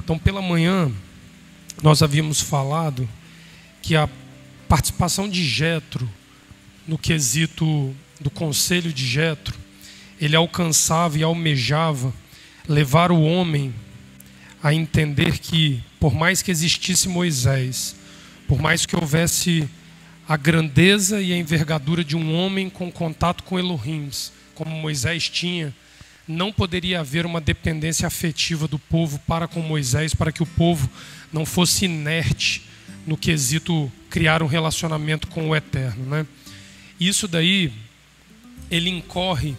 Então, pela manhã, nós havíamos falado que a participação de Jetro no quesito do conselho de Jetro, ele alcançava e almejava levar o homem a entender que, por mais que existisse Moisés, por mais que houvesse a grandeza e a envergadura de um homem com contato com Elohim, como Moisés tinha, não poderia haver uma dependência afetiva do povo para com Moisés, para que o povo não fosse inerte no quesito criar um relacionamento com o Eterno, né? Isso daí, ele incorre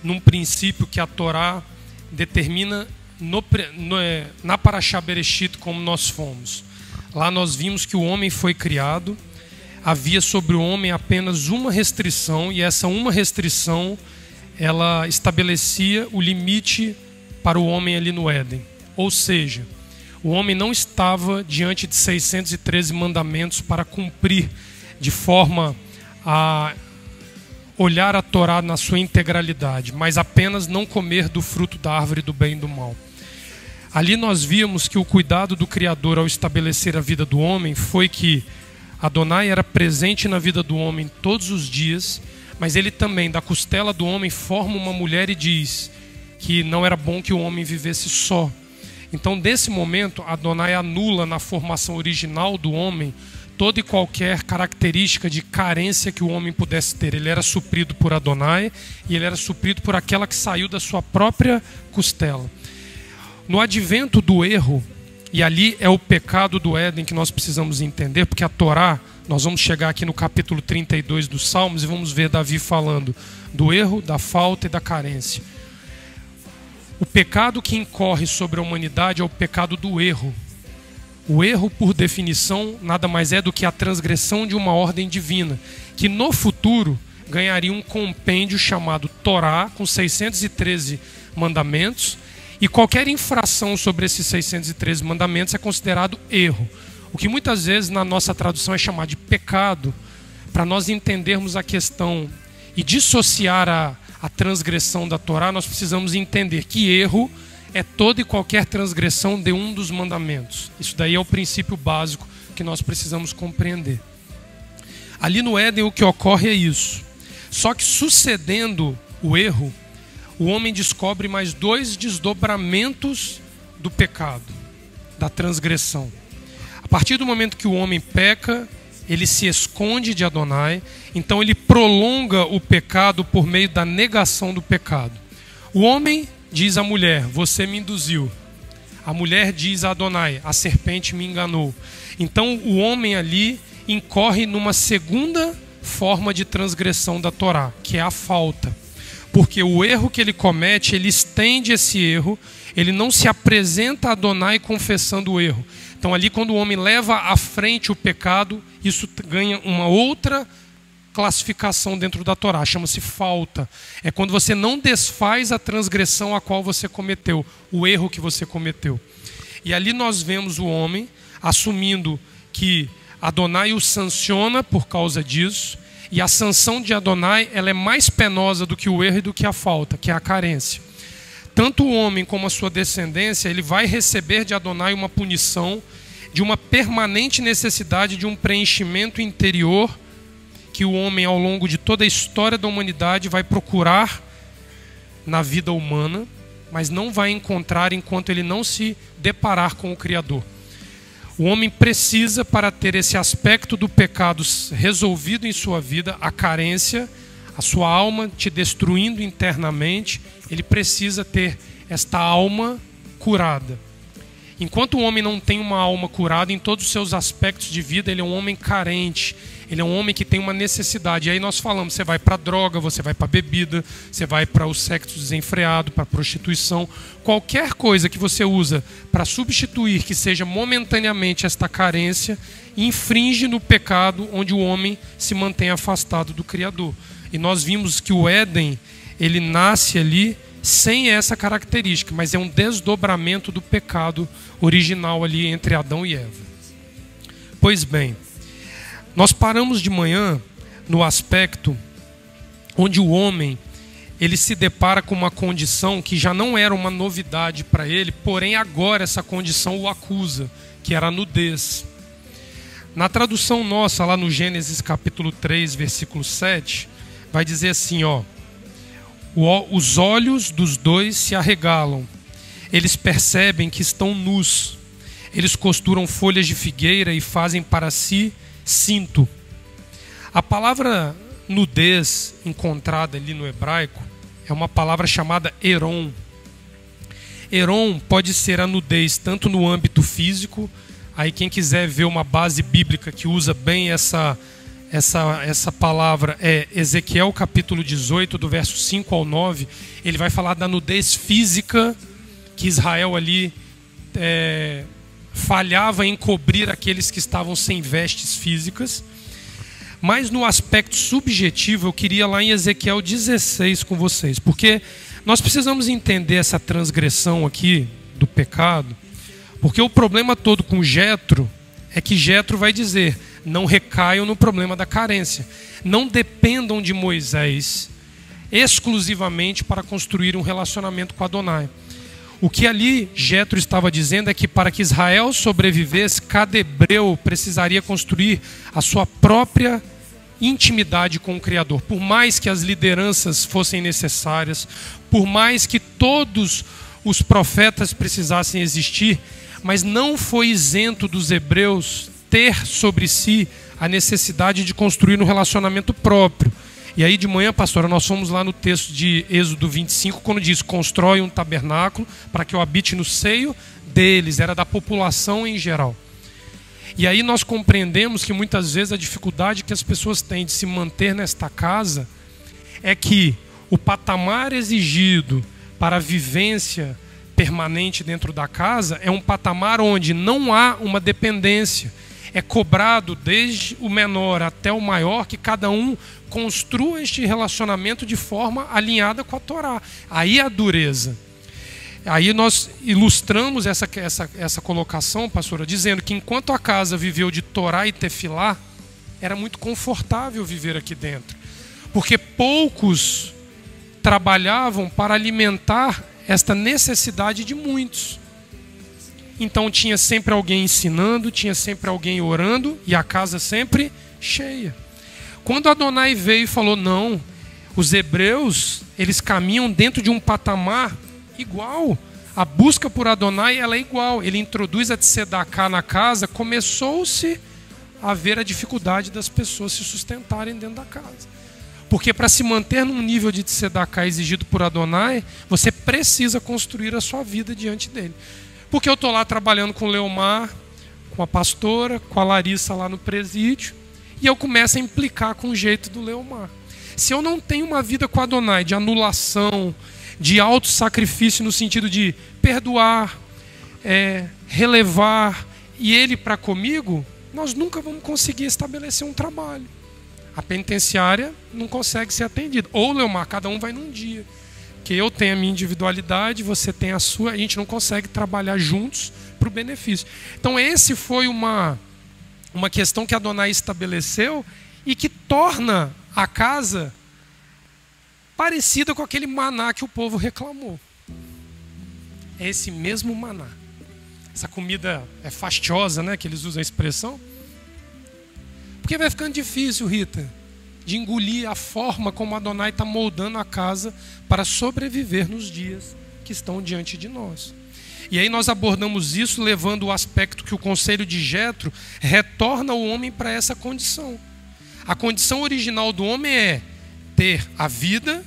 num princípio que a Torá determina na Parashá Bereshit, como nós fomos. Lá nós vimos que o homem foi criado, havia sobre o homem apenas uma restrição, e essa uma restrição, ela estabelecia o limite para o homem ali no Éden. Ou seja, o homem não estava diante de 613 mandamentos para cumprir de forma a olhar a Torá na sua integralidade, mas apenas não comer do fruto da árvore do bem e do mal. Ali nós vimos que o cuidado do Criador ao estabelecer a vida do homem foi que Adonai era presente na vida do homem todos os dias, mas ele também, da costela do homem, forma uma mulher e diz que não era bom que o homem vivesse só. Então, desse momento, Adonai anula na formação original do homem toda e qualquer característica de carência que o homem pudesse ter. Ele era suprido por Adonai e ele era suprido por aquela que saiu da sua própria costela. No advento do erro, e ali é o pecado do Éden que nós precisamos entender, porque a Torá, nós vamos chegar aqui no capítulo 32 dos Salmos e vamos ver Davi falando do erro, da falta e da carência. O pecado que incorre sobre a humanidade é o pecado do erro. O erro, por definição, nada mais é do que a transgressão de uma ordem divina, que no futuro ganharia um compêndio chamado Torá, com 613 mandamentos, e qualquer infração sobre esses 613 mandamentos é considerado erro. O que muitas vezes na nossa tradução é chamado de pecado, para nós entendermos a questão e dissociar a transgressão da Torá, nós precisamos entender que erro é toda e qualquer transgressão de um dos mandamentos. Isso daí é o princípio básico que nós precisamos compreender. Ali no Éden o que ocorre é isso. Só que sucedendo o erro, o homem descobre mais dois desdobramentos do pecado, da transgressão. A partir do momento que o homem peca, ele se esconde de Adonai, então ele prolonga o pecado por meio da negação do pecado. O homem diz à mulher, você me induziu. A mulher diz a Adonai, a serpente me enganou. Então o homem ali incorre numa segunda forma de transgressão da Torá, que é a falta. Porque o erro que ele comete, ele estende esse erro, ele não se apresenta a Adonai confessando o erro. Então ali quando o homem leva à frente o pecado, isso ganha uma outra classificação dentro da Torá, chama-se falta. É quando você não desfaz a transgressão a qual você cometeu, o erro que você cometeu. E ali nós vemos o homem assumindo que Adonai o sanciona por causa disso, e a sanção de Adonai ela é mais penosa do que o erro e do que a falta, que é a carência. Tanto o homem como a sua descendência, ele vai receber de Adonai uma punição de uma permanente necessidade de um preenchimento interior que o homem, ao longo de toda a história da humanidade, vai procurar na vida humana, mas não vai encontrar enquanto ele não se deparar com o Criador. O homem precisa, para ter esse aspecto do pecado resolvido em sua vida, a carência, a sua alma te destruindo internamente, ele precisa ter esta alma curada. Enquanto o homem não tem uma alma curada em todos os seus aspectos de vida, ele é um homem carente, ele é um homem que tem uma necessidade. E aí nós falamos, você vai para a droga, você vai para a bebida, você vai para o sexo desenfreado, para a prostituição. Qualquer coisa que você usa para substituir, que seja momentaneamente esta carência, infringe no pecado onde o homem se mantém afastado do Criador. E nós vimos que o Éden, ele nasce ali sem essa característica, mas é um desdobramento do pecado original ali entre Adão e Eva. Pois bem, nós paramos de manhã no aspecto onde o homem ele se depara com uma condição que já não era uma novidade para ele, porém agora essa condição o acusa, que era a nudez. Na tradução nossa, lá no Gênesis capítulo 3, versículo 7, vai dizer assim, os olhos dos dois se arregalam, eles percebem que estão nus, eles costuram folhas de figueira e fazem para si cinto. A palavra nudez encontrada ali no hebraico é uma palavra chamada eron. Eron pode ser a nudez tanto no âmbito físico, aí quem quiser ver uma base bíblica que usa bem essa palavra é Ezequiel capítulo 18, do verso 5 ao 9, ele vai falar da nudez física que Israel ali falhava em cobrir aqueles que estavam sem vestes físicas. Mas no aspecto subjetivo, eu queria lá em Ezequiel 16 com vocês, porque nós precisamos entender essa transgressão aqui do pecado, porque o problema todo com Jetro é que Jetro vai dizer, não recaiam no problema da carência, não dependam de Moisés exclusivamente para construir um relacionamento com Adonai. O que ali Jetro estava dizendo é que para que Israel sobrevivesse, cada hebreu precisaria construir a sua própria intimidade com o Criador. Por mais que as lideranças fossem necessárias, por mais que todos os profetas precisassem existir, mas não foi isento dos hebreus ter sobre si a necessidade de construir um relacionamento próprio. E aí de manhã, pastora, nós fomos lá no texto de Êxodo 25, quando diz, constrói um tabernáculo para que eu habite no seio deles, era da população em geral. E aí nós compreendemos que muitas vezes a dificuldade que as pessoas têm de se manter nesta casa é que o patamar exigido para a vivência permanente dentro da casa é um patamar onde não há uma dependência. É cobrado desde o menor até o maior que cada um construa este relacionamento de forma alinhada com a Torá. Aí a dureza. Aí nós ilustramos essa colocação, pastora, dizendo que enquanto a casa viveu de Torá e Tefilá, era muito confortável viver aqui dentro. Porque poucos trabalhavam para alimentar esta necessidade de muitos. Então tinha sempre alguém ensinando, tinha sempre alguém orando e a casa sempre cheia. Quando Adonai veio e falou, não, os hebreus, eles caminham dentro de um patamar igual. A busca por Adonai, ela é igual. Ele introduz a tzedaká na casa, começou-se a ver a dificuldade das pessoas se sustentarem dentro da casa. Porque para se manter num nível de tzedaká exigido por Adonai, você precisa construir a sua vida diante dele. Porque eu estou lá trabalhando com o Leomar, com a pastora, com a Larissa lá no presídio, e eu começo a implicar com o jeito do Leomar. Se eu não tenho uma vida com Adonai de anulação, de auto-sacrifício no sentido de perdoar, relevar, e ele para comigo, nós nunca vamos conseguir estabelecer um trabalho. A penitenciária não consegue ser atendida. Ou, Leomar, cada um vai num dia. Que eu tenho a minha individualidade, você tem a sua, a gente não consegue trabalhar juntos para o benefício. Então esse foi uma questão que Adonai estabeleceu e que torna a casa parecida com aquele maná que o povo reclamou. É esse mesmo maná. Essa comida é fastiosa, né, que eles usam a expressão. Porque vai ficando difícil, Rita, de engolir a forma como Adonai está moldando a casa para sobreviver nos dias que estão diante de nós. E aí nós abordamos isso levando o aspecto que o conselho de Jetro retorna o homem para essa condição. A condição original do homem é ter a vida,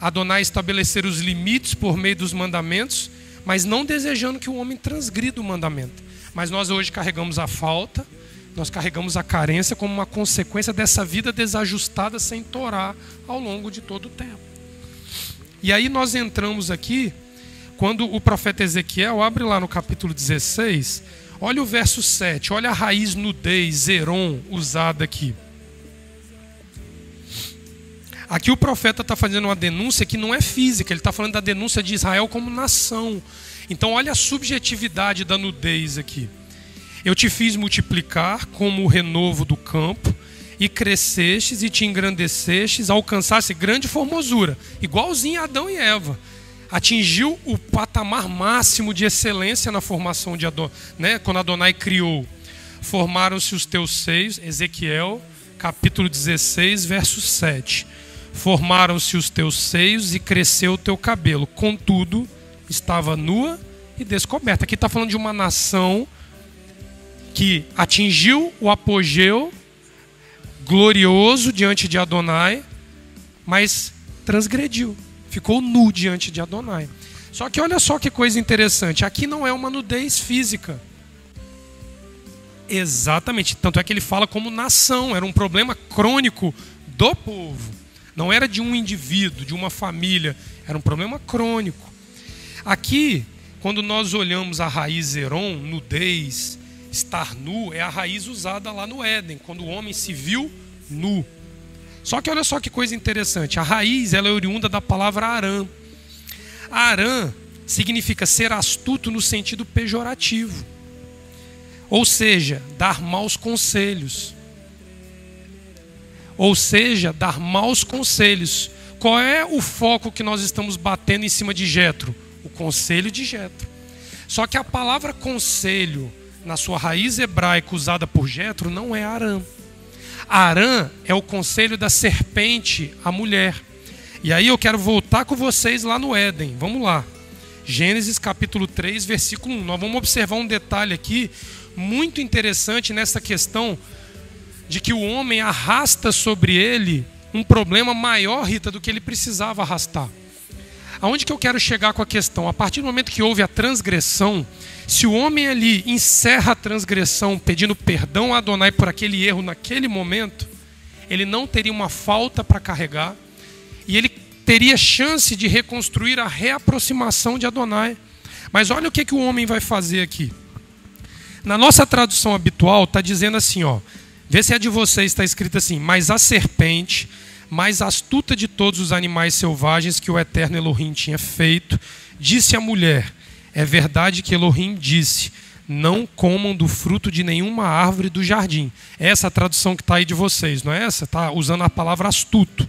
Adonai estabelecer os limites por meio dos mandamentos, mas não desejando que o homem transgrida o mandamento. Mas nós hoje carregamos a falta, nós carregamos a carência como uma consequência dessa vida desajustada sem Torá ao longo de todo o tempo. E aí nós entramos aqui, quando o profeta Ezequiel abre lá no capítulo 16, olha o verso 7, olha a raiz nudez, eron, usada aqui. Aqui o profeta está fazendo uma denúncia que não é física, ele está falando da denúncia de Israel como nação. Então olha a subjetividade da nudez aqui. Eu te fiz multiplicar como o renovo do campo, e crescestes e te engrandecestes, alcançaste grande formosura, igualzinho a Adão e Eva. Atingiu o patamar máximo de excelência na formação de Adão, né? Quando Adonai criou. Formaram-se os teus seios, Ezequiel, capítulo 16, verso 7. Formaram-se os teus seios e cresceu o teu cabelo. Contudo, estava nua e descoberta. Aqui está falando de uma nação que atingiu o apogeu glorioso diante de Adonai, mas transgrediu. Ficou nu diante de Adonai. Só que olha só que coisa interessante. Aqui não é uma nudez física. Exatamente. Tanto é que ele fala como nação. Era um problema crônico do povo. Não era de um indivíduo, de uma família. Era um problema crônico. Aqui, quando nós olhamos a raiz Heron, nudez, estar nu, é a raiz usada lá no Éden, quando o homem se viu nu. Só que olha só que coisa interessante. A raiz, ela é oriunda da palavra Arã. Arã significa ser astuto no sentido pejorativo. Ou seja, dar maus conselhos. Ou seja, dar maus conselhos. Qual é o foco que nós estamos batendo em cima de Jetro? O conselho de Jetro. Só que a palavra conselho, na sua raiz hebraica usada por Jetro, não é Arã. Arã é o conselho da serpente à mulher. E aí eu quero voltar com vocês lá no Éden. Vamos lá. Gênesis capítulo 3, versículo 1. Nós vamos observar um detalhe aqui muito interessante nessa questão de que o homem arrasta sobre ele um problema maior, Rita, do que ele precisava arrastar. Aonde que eu quero chegar com a questão? A partir do momento que houve a transgressão, se o homem ali encerra a transgressão pedindo perdão a Adonai por aquele erro naquele momento, ele não teria uma falta para carregar e ele teria chance de reconstruir a reaproximação de Adonai. Mas olha o que o homem vai fazer aqui. Na nossa tradução habitual está dizendo assim, ó, vê se é de vocês, está escrito assim: mas a serpente, mais astuta de todos os animais selvagens que o eterno Elohim tinha feito, disse à mulher: é verdade que Elohim disse, não comam do fruto de nenhuma árvore do jardim. Essa é a tradução que está aí de vocês, não é essa? Está usando a palavra astuto.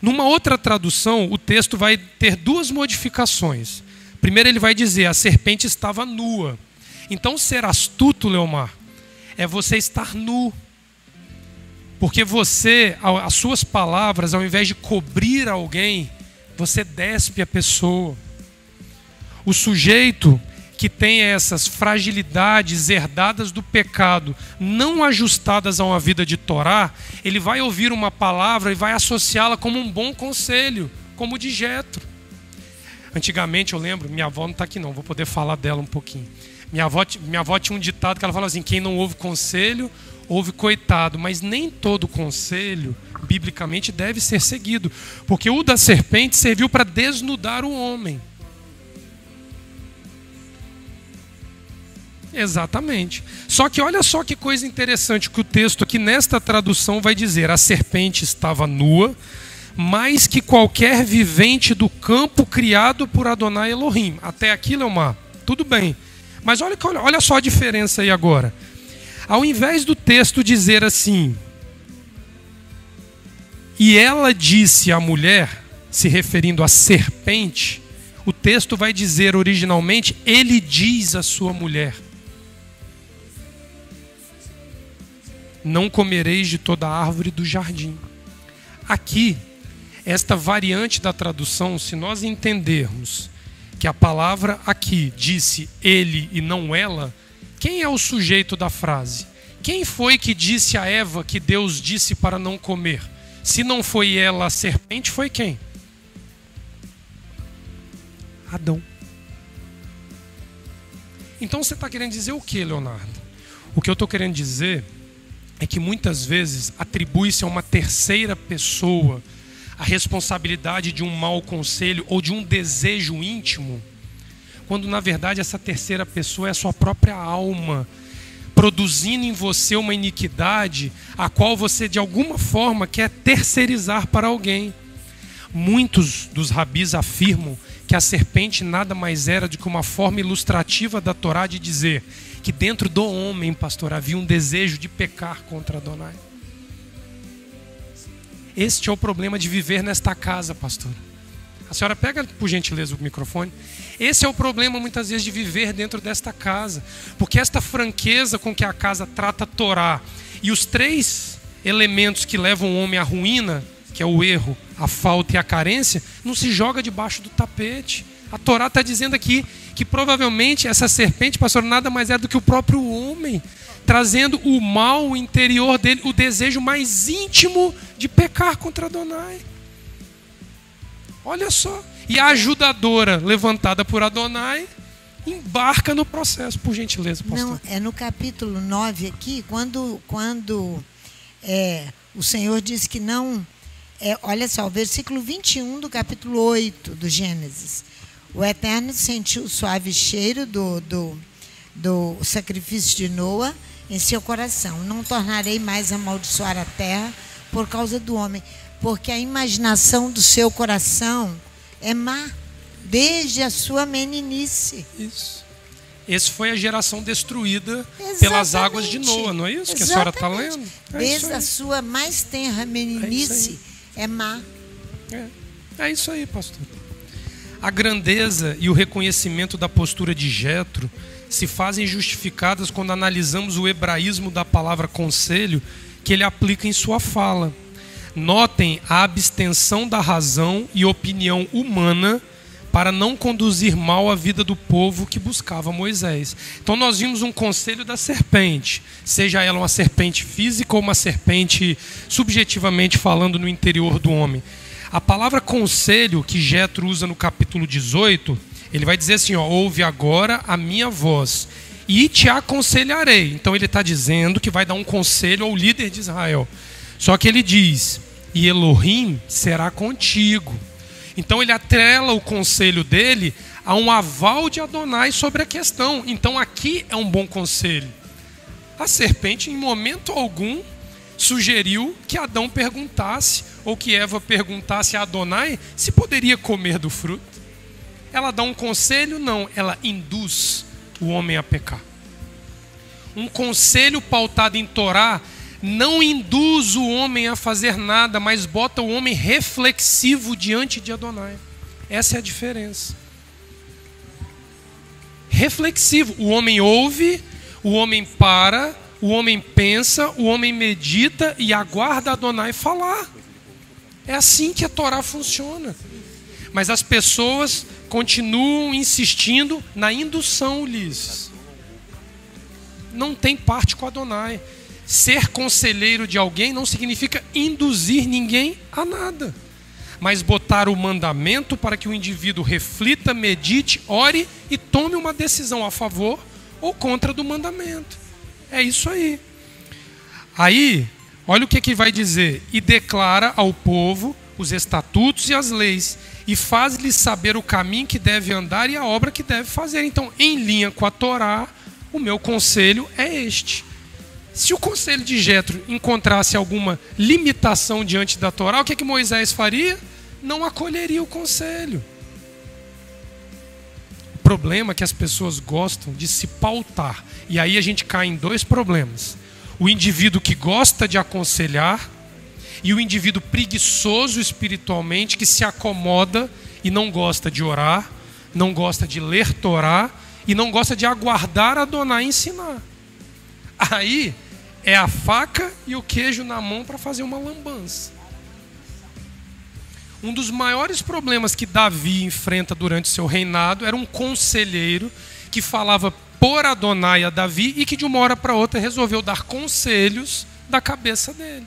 Numa outra tradução, o texto vai ter duas modificações. Primeiro ele vai dizer, a serpente estava nua. Então ser astuto, Leomar, é você estar nu. Porque você, as suas palavras, ao invés de cobrir alguém, você despe a pessoa. O sujeito que tem essas fragilidades herdadas do pecado, não ajustadas a uma vida de Torá, ele vai ouvir uma palavra e vai associá-la como um bom conselho, como o de Jetro. Antigamente, eu lembro, minha avó não está aqui não, vou poder falar dela um pouquinho. Minha avó tinha um ditado que ela falava assim: quem não ouve conselho, ouve coitado. Mas nem todo conselho, biblicamente, deve ser seguido. Porque o da serpente serviu para desnudar o homem. Exatamente. Só que olha só que coisa interessante que o texto aqui nesta tradução vai dizer: a serpente estava nua, mais que qualquer vivente do campo criado por Adonai Elohim. Até aqui, Leomar, tudo bem. Mas olha só a diferença aí agora. Ao invés do texto dizer assim: e ela disse à mulher, se referindo à serpente, o texto vai dizer originalmente: ele diz à sua mulher: não comereis de toda a árvore do jardim. Aqui, esta variante da tradução, se nós entendermos que a palavra aqui disse ele e não ela, quem é o sujeito da frase? Quem foi que disse a Eva que Deus disse para não comer? Se não foi ela a serpente, foi quem? Adão. Então você está querendo dizer o que, Leonardo? O que eu estou querendo dizer é que muitas vezes atribui-se a uma terceira pessoa a responsabilidade de um mau conselho ou de um desejo íntimo, quando na verdade essa terceira pessoa é a sua própria alma, produzindo em você uma iniquidade a qual você de alguma forma quer terceirizar para alguém. Muitos dos rabis afirmam que a serpente nada mais era do que uma forma ilustrativa da Torá de dizer que dentro do homem, pastor, havia um desejo de pecar contra Adonai. Este é o problema de viver nesta casa, pastor. A senhora pega, por gentileza, o microfone. Esse é o problema, muitas vezes, de viver dentro desta casa. Porque esta franqueza com que a casa trata a Torá e os 3 elementos que levam o homem à ruína, que é o erro, a falta e a carência, não se joga debaixo do tapete. A Torá está dizendo aqui que provavelmente essa serpente, pastor, nada mais é do que o próprio homem, trazendo o mal interior dele, o desejo mais íntimo de pecar contra Adonai. Olha só. E a ajudadora levantada por Adonai embarca no processo, por gentileza, pastor. Não, é no capítulo 9 aqui, quando o Senhor diz que não... olha só, o versículo 21 do capítulo 8 do Gênesis. O Eterno sentiu o suave cheiro do sacrifício de Noa em seu coração. Não tornarei mais a amaldiçoar a terra por causa do homem, porque a imaginação do seu coração é má, desde a sua meninice. Isso. Essa foi a geração destruída pelas águas de Noa, não é isso que a senhora está lendo? Desde a sua mais tenra meninice é má. É isso aí, pastor. A grandeza e o reconhecimento da postura de Jetro se fazem justificadas quando analisamos o hebraísmo da palavra conselho que ele aplica em sua fala. Notem a abstenção da razão e opinião humana para não conduzir mal a vida do povo que buscava Moisés. Então nós vimos um conselho da serpente, seja ela uma serpente física ou uma serpente subjetivamente falando no interior do homem. A palavra conselho que Jetro usa no capítulo 18, ele vai dizer assim, ouve agora a minha voz e te aconselharei. Então ele está dizendo que vai dar um conselho ao líder de Israel. Só que ele diz, e Elohim será contigo. Então ele atrela o conselho dele a um aval de Adonai sobre a questão. Então aqui é um bom conselho. A serpente em momento algum sugeriu que Adão perguntasse, ou que Eva perguntasse a Adonai se poderia comer do fruto. Ela dá um conselho? Não, ela induz o homem a pecar. Um conselho pautado em Torá não induz o homem a fazer nada, mas bota o homem reflexivo diante de Adonai. Essa é a diferença. Reflexivo. O homem ouve, o homem para, o homem pensa, o homem medita e aguarda Adonai falar. É assim que a Torá funciona. Mas as pessoas continuam insistindo na indução, Ulisses. Não tem parte com Adonai. Ser conselheiro de alguém não significa induzir ninguém a nada, mas botar o mandamento para que o indivíduo reflita, medite, ore e tome uma decisão a favor ou contra do mandamento. É isso aí. Aí, olha o que vai dizer. E declara ao povo os estatutos e as leis, e faz-lhes saber o caminho que deve andar e a obra que deve fazer. Então, em linha com a Torá, o meu conselho é este. Se o conselho de Jetro encontrasse alguma limitação diante da Torá, o que Moisés faria? Não acolheria o conselho. O problema é que as pessoas gostam de se pautar. E aí a gente cai em 2 problemas. O indivíduo que gosta de aconselhar e o indivíduo preguiçoso espiritualmente que se acomoda e não gosta de orar, não gosta de ler Torá e não gosta de aguardar Adonai ensinar. Aí é a faca e o queijo na mão para fazer uma lambança. Um dos maiores problemas que Davi enfrenta durante seu reinado era um conselheiro que falava por Adonai a Davi e que de uma hora para outra resolveu dar conselhos da cabeça dele.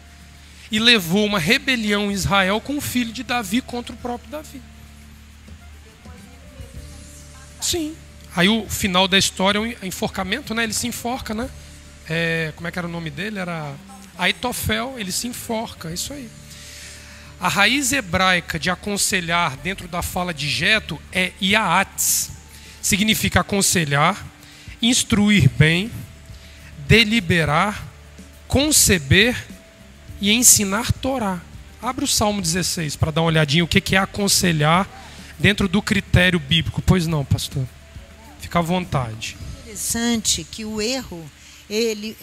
E levou uma rebelião em Israel com o filho de Davi contra o próprio Davi. Sim. Aí o final da história é um enforcamento, né? Ele se enforca, né? Como é que era o nome dele? Era Aitofel, ele se enforca, é isso aí. A raiz hebraica de aconselhar dentro da fala de Jetro é Yaatz. Significa aconselhar, instruir bem, deliberar, conceber e ensinar Torá. Abre o Salmo 16 para dar uma olhadinha o que é aconselhar dentro do critério bíblico. Pois não, pastor? Fica à vontade. Interessante que o erro,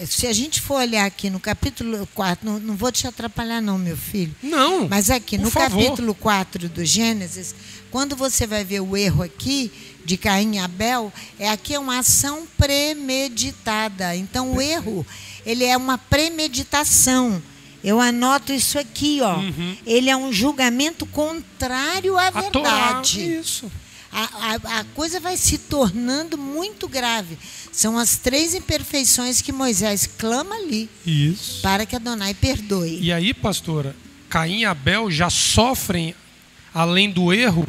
se a gente for olhar aqui no capítulo 4, não vou te atrapalhar não, meu filho. Não, mas aqui no favor. capítulo 4 do Gênesis, quando você vai ver o erro aqui, de Caim e Abel, aqui é uma ação premeditada. Então, o erro, ele é uma premeditação. Eu anoto isso aqui, ó. Ele é um julgamento contrário à verdade. Torá, isso. A coisa vai se tornando muito grave. São as 3 imperfeições que Moisés clama ali. Isso. Para que Adonai perdoe. E aí, pastora, Caim e Abel já sofrem, além do erro,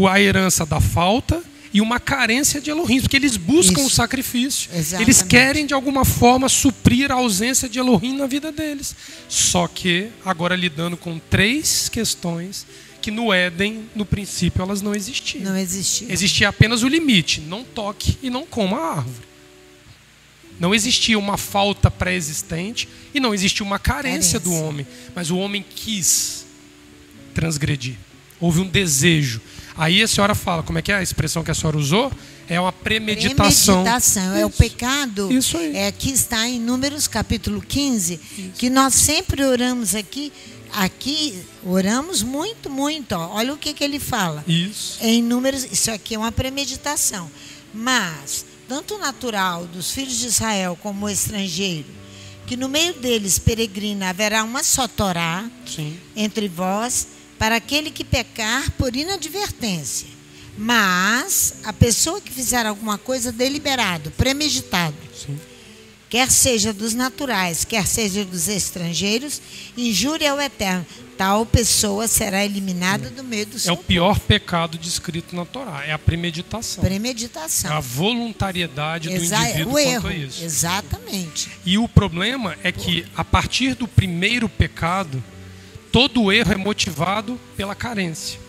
a herança da falta e uma carência de Elohim, porque eles buscam o sacrifício. Exatamente. Eles querem, de alguma forma, suprir a ausência de Elohim na vida deles. Só que, agora lidando com 3 questões que no Éden, no princípio, elas não existiam. Não existia. Existia apenas o limite: não toque e não coma a árvore. Não existia uma falta pré-existente e não existia uma carência do homem. Mas o homem quis transgredir. Houve um desejo. Aí a senhora fala, como é que é a expressão que a senhora usou? É uma premeditação. Premeditação. É o pecado. Isso aí. Que está em Números capítulo 15, que nós sempre oramos aqui. Aqui oramos muito, muito. Ó. Olha o que ele fala. Isso. Em Números, isso aqui é uma premeditação. Mas, tanto o natural dos filhos de Israel como o estrangeiro, que no meio deles peregrina, haverá uma só Torá entre vós, para aquele que pecar por inadvertência. Mas a pessoa que fizer alguma coisa deliberado, premeditado, quer seja dos naturais, quer seja dos estrangeiros, injúria ao Eterno. Tal pessoa será eliminada do meio do seu povo. É o pior pecado descrito na Torá, é a premeditação. Premeditação. É a voluntariedade do indivíduo o erro, quanto a isso. Exatamente. E o problema é que, a partir do primeiro pecado, todo erro é motivado pela carência.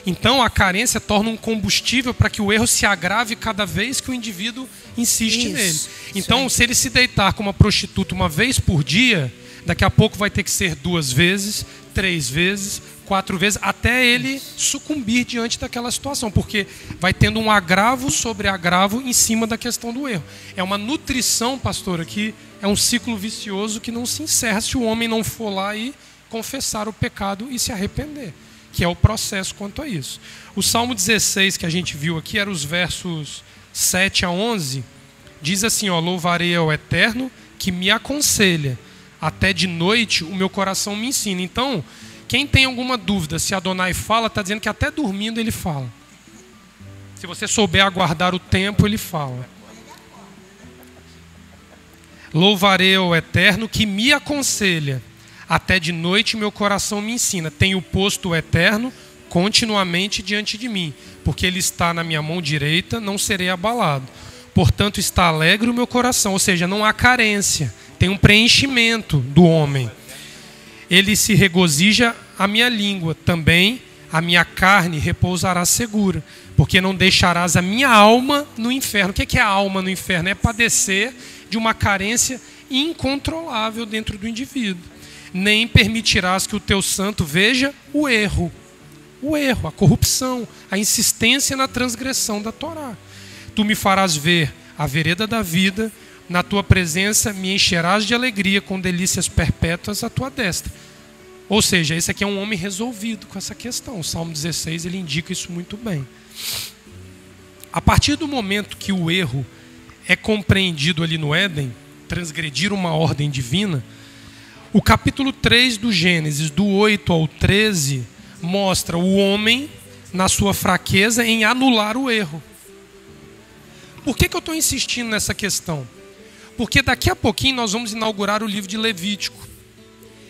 Então, a carência torna um combustível para que o erro se agrave cada vez que o indivíduo insiste nele. Então, se ele se deitar com uma prostituta uma vez por dia, daqui a pouco vai ter que ser 2 vezes, 3 vezes, 4 vezes, até ele sucumbir diante daquela situação, porque vai tendo um agravo sobre agravo em cima da questão do erro. É uma nutrição, pastora, que é um ciclo vicioso que não se encerra se o homem não for lá e confessar o pecado e se arrepender, que é o processo quanto a isso. O Salmo 16 que a gente viu aqui, era os versos 7 a 11, diz assim, ó: louvarei ao Eterno que me aconselha, até de noite o meu coração me ensina. Então, quem tem alguma dúvida se Adonai fala, está dizendo que até dormindo ele fala. Se você souber aguardar o tempo, ele fala. Louvarei ao Eterno que me aconselha, até de noite meu coração me ensina. Tenho posto o Eterno continuamente diante de mim, porque Ele está na minha mão direita, não serei abalado. Portanto está alegre o meu coração, ou seja, não há carência, tem um preenchimento do homem. Ele se regozija a minha língua, também a minha carne repousará segura, porque não deixarás a minha alma no inferno. O que é a alma no inferno? É padecer de uma carência incontrolável dentro do indivíduo. Nem permitirás que o teu santo veja o erro, a corrupção, a insistência na transgressão da Torá. Tu me farás ver a vereda da vida, na tua presença me encherás de alegria, com delícias perpétuas à tua destra. Ou seja, esse aqui é um homem resolvido com essa questão. O Salmo 16 ele indica isso muito bem. A partir do momento que o erro é compreendido ali no Éden, transgredir uma ordem divina, o capítulo 3 do Gênesis, do 8 ao 13, mostra o homem na sua fraqueza em anular o erro. Por que eu estou insistindo nessa questão? Porque daqui a pouquinho nós vamos inaugurar o livro de Levítico.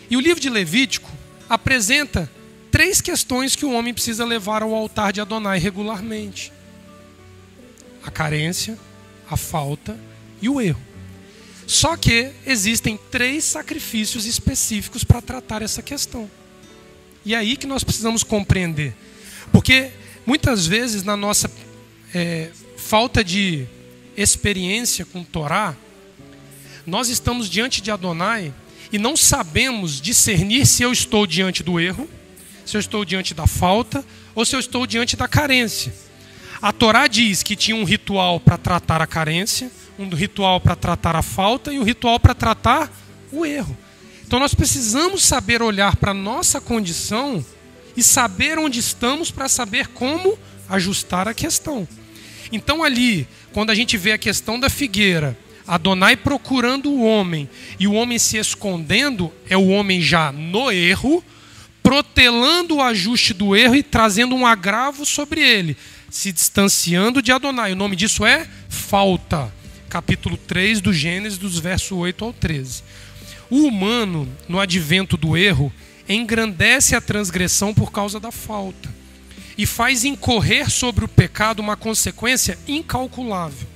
E o livro de Levítico apresenta 3 questões que o homem precisa levar ao altar de Adonai regularmente: a carência, a falta e o erro. Só que existem 3 sacrifícios específicos para tratar essa questão. E é aí que nós precisamos compreender. Porque muitas vezes na nossa falta de experiência com Torá, nós estamos diante de Adonai e não sabemos discernir se eu estou diante do erro, se eu estou diante da falta ou se eu estou diante da carência. A Torá diz que tinha um ritual para tratar a carência, um ritual para tratar a falta e um ritual para tratar o erro. Então nós precisamos saber olhar para a nossa condição e saber onde estamos para saber como ajustar a questão. Então ali, quando a gente vê a questão da figueira, Adonai procurando o homem e o homem se escondendo, é o homem já no erro, protelando o ajuste do erro e trazendo um agravo sobre ele, se distanciando de Adonai. O nome disso é falta. Capítulo 3 do Gênesis, dos versos 8 ao 13. O humano, no advento do erro, engrandece a transgressão por causa da falta e faz incorrer sobre o pecado uma consequência incalculável.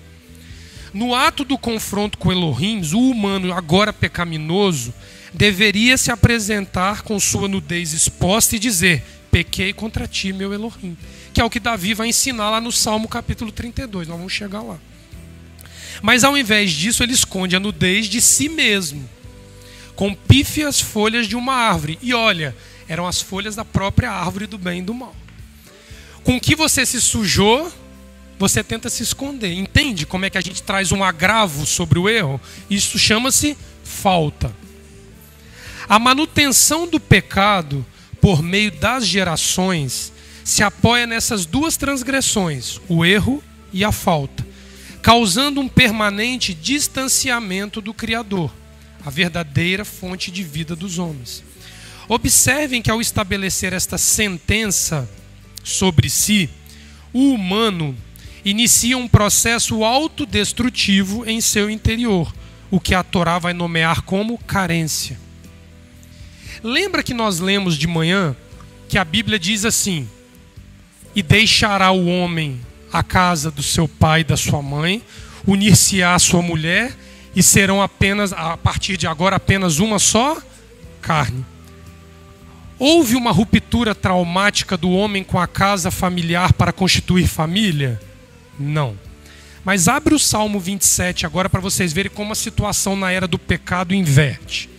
No ato do confronto com Elohim, o humano, agora pecaminoso, deveria se apresentar com sua nudez exposta e dizer: pequei contra ti, meu Elohim. Que é o que Davi vai ensinar lá no Salmo capítulo 32. Nós vamos chegar lá. Mas ao invés disso, ele esconde a nudez de si mesmo, com pífias folhas de uma árvore. E olha, eram as folhas da própria árvore do bem e do mal. Com que você se sujou, você tenta se esconder. Entende como é que a gente traz um agravo sobre o erro? Isso chama-se falta. A manutenção do pecado por meio das gerações se apoia nessas duas transgressões, o erro e a falta, causando um permanente distanciamento do Criador, a verdadeira fonte de vida dos homens. Observem que ao estabelecer esta sentença sobre si, o humano inicia um processo autodestrutivo em seu interior, o que a Torá vai nomear como carência. Lembra que nós lemos de manhã que a Bíblia diz assim: e deixará o homem a casa do seu pai e da sua mãe, unir-se-á à sua mulher, e serão apenas, a partir de agora, apenas uma só carne. Houve uma ruptura traumática do homem com a casa familiar para constituir família? Não. Mas abre o Salmo 27 agora para vocês verem como a situação na era do pecado inverte.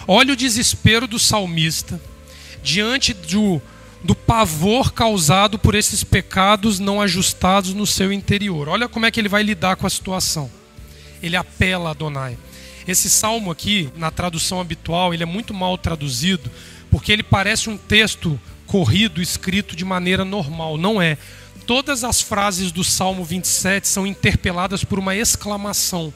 Olha o desespero do salmista diante do pavor causado por esses pecados não ajustados no seu interior. Olha como é que ele vai lidar com a situação. Ele apela a Adonai. Esse salmo aqui, na tradução habitual, ele é muito mal traduzido, porque ele parece um texto corrido, escrito de maneira normal. Não é. Todas as frases do Salmo 27 são interpeladas por uma exclamação.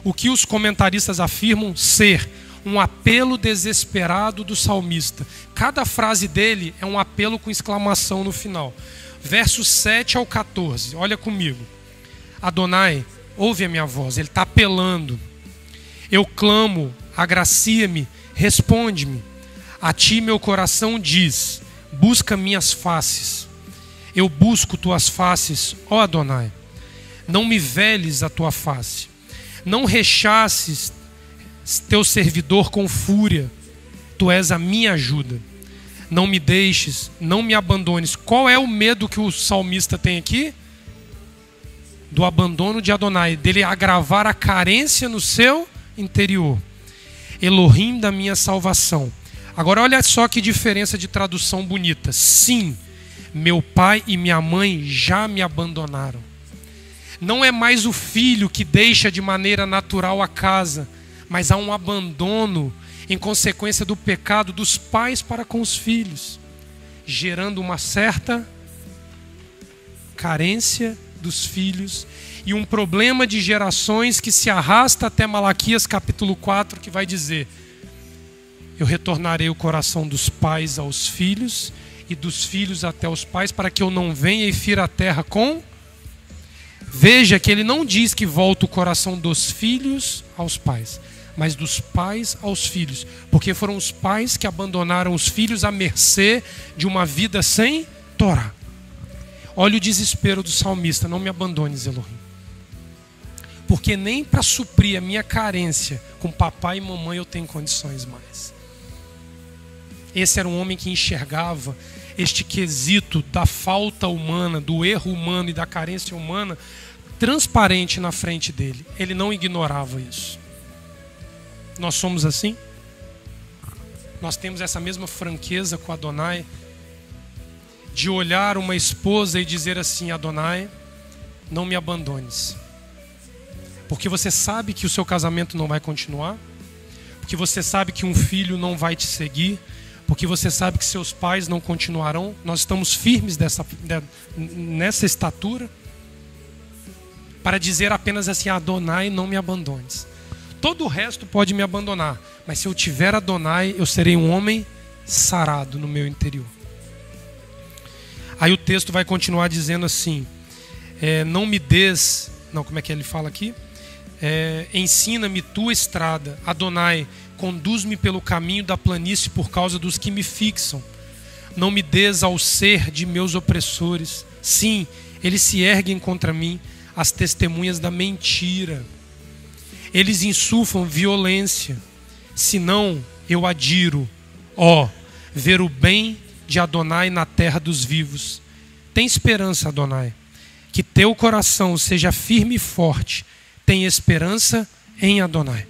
O que os comentaristas afirmam ser um apelo desesperado do salmista. Cada frase dele é um apelo com exclamação no final. Versos 7 ao 14, olha comigo. Adonai, ouve a minha voz, ele está apelando. Eu clamo, agracia-me, responde-me. A ti meu coração diz, busca minhas faces. Eu busco tuas faces, ó Adonai. Não me veles a tua face. Não rechaces teu servidor com fúria. Tu és a minha ajuda. Não me deixes, não me abandones. Qual é o medo que o salmista tem aqui? Do abandono de Adonai, dele agravar a carência no seu interior. Elohim da minha salvação. Agora olha só que diferença de tradução bonita. Sim, meu pai e minha mãe já me abandonaram. Não é mais o filho que deixa de maneira natural a casa, mas há um abandono em consequência do pecado dos pais para com os filhos, gerando uma certa carência dos filhos e um problema de gerações que se arrasta até Malaquias capítulo 4, que vai dizer: eu retornarei o coração dos pais aos filhos e dos filhos até os pais, para que eu não venha e fira a terra com... Veja que ele não diz que volta o coração dos filhos aos pais, mas dos pais aos filhos, porque foram os pais que abandonaram os filhos à mercê de uma vida sem Torá. Olha o desespero do salmista: não me abandones, Elohim, porque nem para suprir a minha carência com papai e mamãe eu tenho condições mais. Esse era um homem que enxergava este quesito da falta humana, do erro humano e da carência humana transparente na frente dele. Ele não ignorava isso. Nós somos assim? Nós temos essa mesma franqueza com Adonai, de olhar uma esposa e dizer assim: Adonai, não me abandones. Porque você sabe que o seu casamento não vai continuar, porque você sabe que um filho não vai te seguir, porque você sabe que seus pais não continuarão. Nós estamos firmes nessa estatura para dizer apenas assim: Adonai, não me abandones. Todo o resto pode me abandonar, mas se eu tiver Adonai, eu serei um homem sarado no meu interior. Aí o texto vai continuar dizendo assim: não me des... Não, como é que ele fala aqui? Ensina-me tua estrada, Adonai, conduz-me pelo caminho da planície por causa dos que me fixam. Não me des ao ser de meus opressores. Sim, eles se erguem contra mim, as testemunhas da mentira. Eles insuflam violência. Senão eu adiro, ver o bem de Adonai na terra dos vivos. Tem esperança, Adonai. Que teu coração seja firme e forte. Tem esperança em Adonai.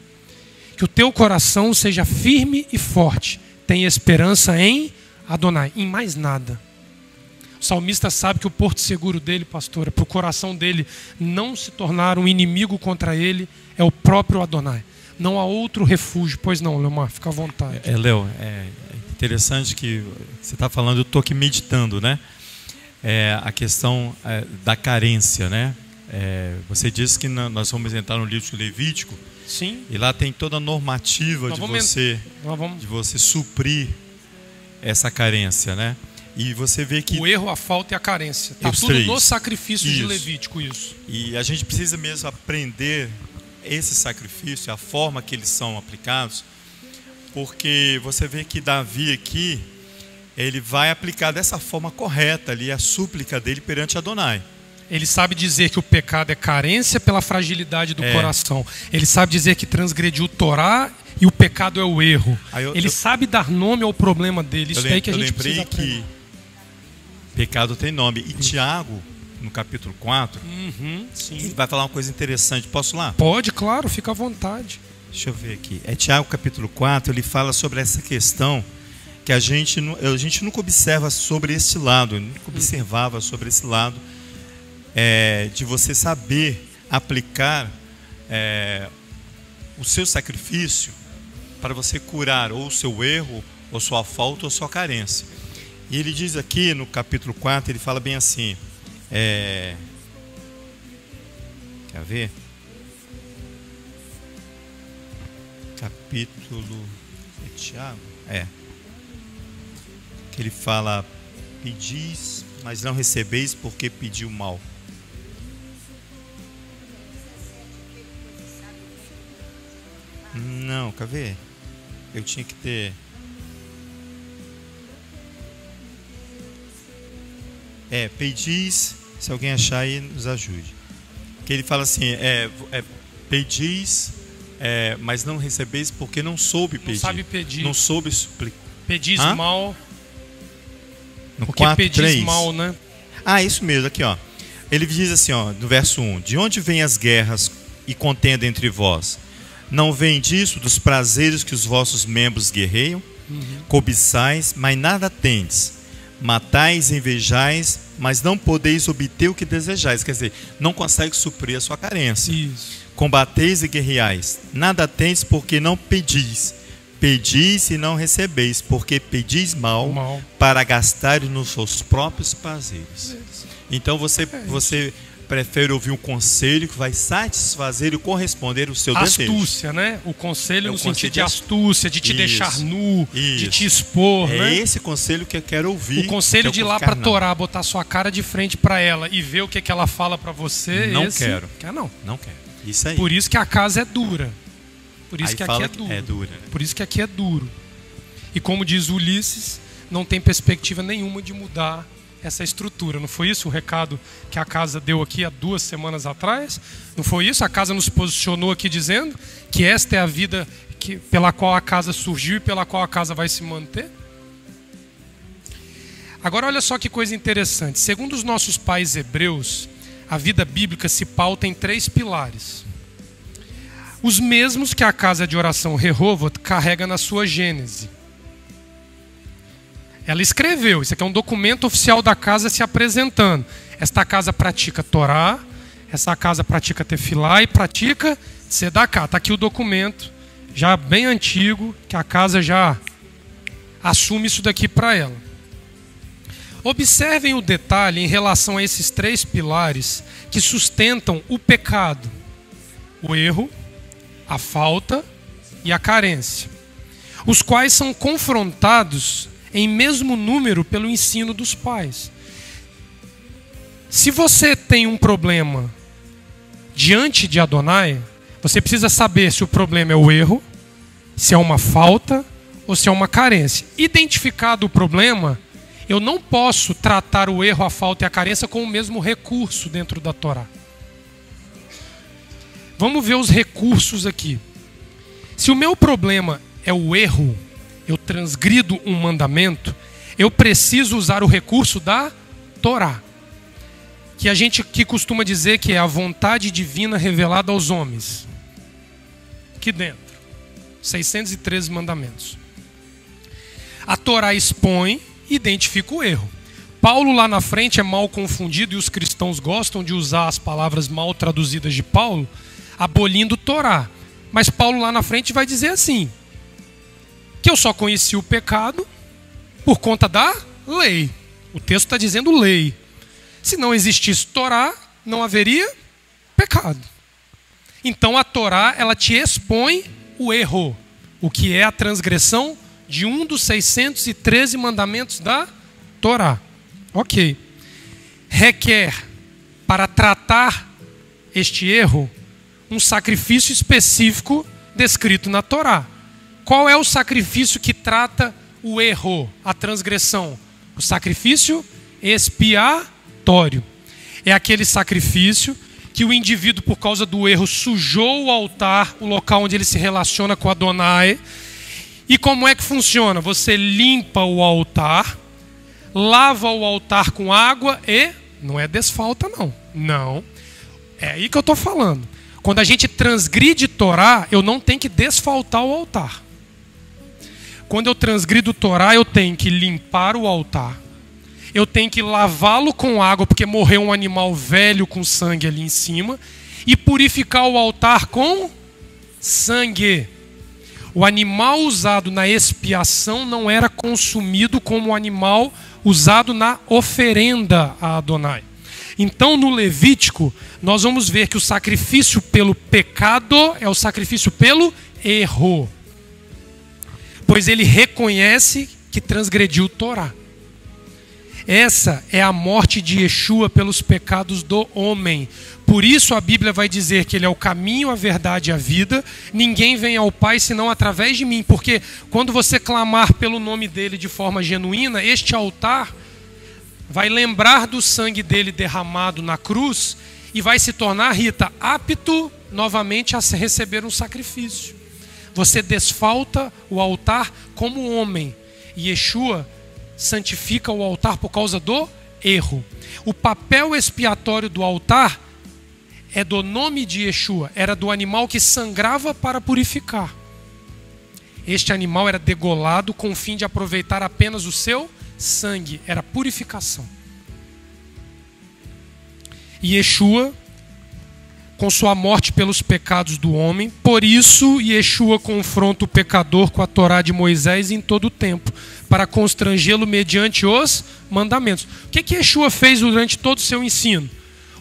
Que o teu coração seja firme e forte. Tem esperança em Adonai. Em mais nada. O salmista sabe que o porto seguro dele, pastora, para o coração dele não se tornar um inimigo contra ele, é o próprio Adonai. Não há outro refúgio. Pois não, Leomar, fica à vontade. Léo, é interessante que você está falando, eu estou aqui meditando, né? A questão da carência, né? Você disse que nós vamos entrar no livro de Levítico. Sim. E lá tem toda a normativa de você suprir essa carência, né? E você vê que o erro, a falta e a carência. Está tudo no sacrifício de Levítico, isso. E a gente precisa mesmo aprender esse sacrifício, a forma que eles são aplicados, porque você vê que Davi aqui, ele vai aplicar dessa forma correta ali a súplica dele perante Adonai. Ele sabe dizer que o pecado é carência pela fragilidade do coração. Ele sabe dizer que transgrediu o Torá e o pecado é o erro. Ele sabe dar nome ao problema dele. Isso aí que a gente precisa aprender. Eu lembrei que pecado tem nome. E Tiago, no capítulo 4, ele vai falar uma coisa interessante. Posso lá? Pode, claro, fica à vontade. Deixa eu ver aqui. Tiago, capítulo 4, ele fala sobre essa questão que a gente nunca observa sobre esse lado, nunca observava sobre esse lado, de você saber aplicar o seu sacrifício para você curar ou o seu erro, ou sua falta, ou sua carência. E ele diz aqui no capítulo 4, ele fala bem assim, quer ver? Capítulo de Tiago, que ele fala: pedis, mas não recebeis porque pediu mal. Não, quer ver? Eu tinha que ter. Pedis, se alguém achar aí, nos ajude. Que ele fala assim: pedis, mas não recebeis porque não soube pedir. Não sabe pedir. Não soube suplicar. Pedis mal. No porque 4, pedis 3. mal, né? Isso mesmo, aqui ó. Ele diz assim, ó, no verso 1: de onde vêm as guerras e contenda entre vós? Não vem disso dos prazeres que os vossos membros guerreiam? Cobiçais, mas nada tendes. Matais e invejais, mas não podeis obter o que desejais. Quer dizer, não consegue suprir a sua carência. Isso. Combateis e guerreais. Nada tendes porque não pedis. Pedis e não recebeis, porque pedis mal. Para gastar nos seus próprios prazeres. Então você prefere ouvir um conselho que vai satisfazer e corresponder o seu desejo. Astúcia, né? O conselho no sentido de astúcia, de te deixar nu, de te expor, né? É esse conselho que eu quero ouvir. O conselho de ir lá para Torá, botar sua cara de frente para ela e ver o que ela fala para você. Não quero. Quer não? Não quero. Isso aí. Por isso que a casa é dura. Por isso que aqui é dura. Né? Por isso que aqui é duro. E como diz Ulisses, não tem perspectiva nenhuma de mudar essa estrutura. Não foi isso o recado que a casa deu aqui há 2 semanas atrás? Não foi isso? A casa nos posicionou aqui dizendo que esta é a vida pela qual a casa surgiu e pela qual a casa vai se manter? Agora olha só que coisa interessante. Segundo os nossos pais hebreus, a vida bíblica se pauta em 3 pilares. Os mesmos que a casa de oração Rehovot carrega na sua Gênese. Ela escreveu, isso aqui é um documento oficial da casa se apresentando. Esta casa pratica Torá, Essa casa pratica tefilá e pratica tzedaká. Está aqui o documento, já bem antigo, que a casa já assume isso daqui para ela. Observem o detalhe em relação a esses 3 pilares que sustentam o pecado: o erro, a falta e a carência, os quais são confrontados em mesmo número pelo ensino dos pais. Se você tem um problema diante de Adonai, você precisa saber se o problema é o erro, se é uma falta ou se é uma carência. Identificado o problema, eu não posso tratar o erro, a falta e a carência com o mesmo recurso dentro da Torá. Vamos ver os recursos aqui. Se o meu problema é o erro, eu transgrido um mandamento, eu preciso usar o recurso da Torá, que a gente que costuma dizer que é a vontade divina revelada aos homens. Aqui dentro, 613 mandamentos. A Torá expõe e identifica o erro. Paulo lá na frente é mal confundido, e os cristãos gostam de usar as palavras mal traduzidas de Paulo, abolindo Torá. Mas Paulo lá na frente vai dizer assim, que eu só conheci o pecado por conta da lei. O texto está dizendo lei. Se não existisse Torá, não haveria pecado. Então a Torá, ela te expõe o erro, o que é a transgressão de um dos 613 mandamentos da Torá. Ok. Requer, para tratar este erro, um sacrifício específico descrito na Torá. Qual é o sacrifício que trata o erro, a transgressão? O sacrifício expiatório. É aquele sacrifício que o indivíduo, por causa do erro, sujou o altar, o local onde ele se relaciona com Adonai. E como é que funciona? Você limpa o altar, lava o altar com água e... Não é desfalta, não. Não. É aí que eu estou falando. Quando a gente transgride Torá, eu não tenho que desfaltar o altar. Quando eu transgrido Torá, eu tenho que limpar o altar. Eu tenho que lavá-lo com água, porque morreu um animal velho com sangue ali em cima. E purificar o altar com sangue. O animal usado na expiação não era consumido como o animal usado na oferenda a Adonai. Então, no Levítico, nós vamos ver que o sacrifício pelo pecado é o sacrifício pelo erro. Pois ele reconhece que transgrediu Torá. Essa é a morte de Yeshua pelos pecados do homem. Por isso a Bíblia vai dizer que ele é o caminho, a verdade e a vida. Ninguém vem ao Pai senão através de mim. Porque quando você clamar pelo nome dele de forma genuína, este altar vai lembrar do sangue dele derramado na cruz e vai se tornar, Rita, apto novamente a receber um sacrifício. Você desfalta o altar como homem. E Yeshua santifica o altar por causa do erro. O papel expiatório do altar é do nome de Yeshua. Era do animal que sangrava para purificar. Este animal era degolado com o fim de aproveitar apenas o seu sangue. Era purificação. E Yeshua, com sua morte pelos pecados do homem, por isso Yeshua confronta o pecador com a Torá de Moisés em todo o tempo, para constrangê-lo mediante os mandamentos. O que Yeshua fez durante todo o seu ensino?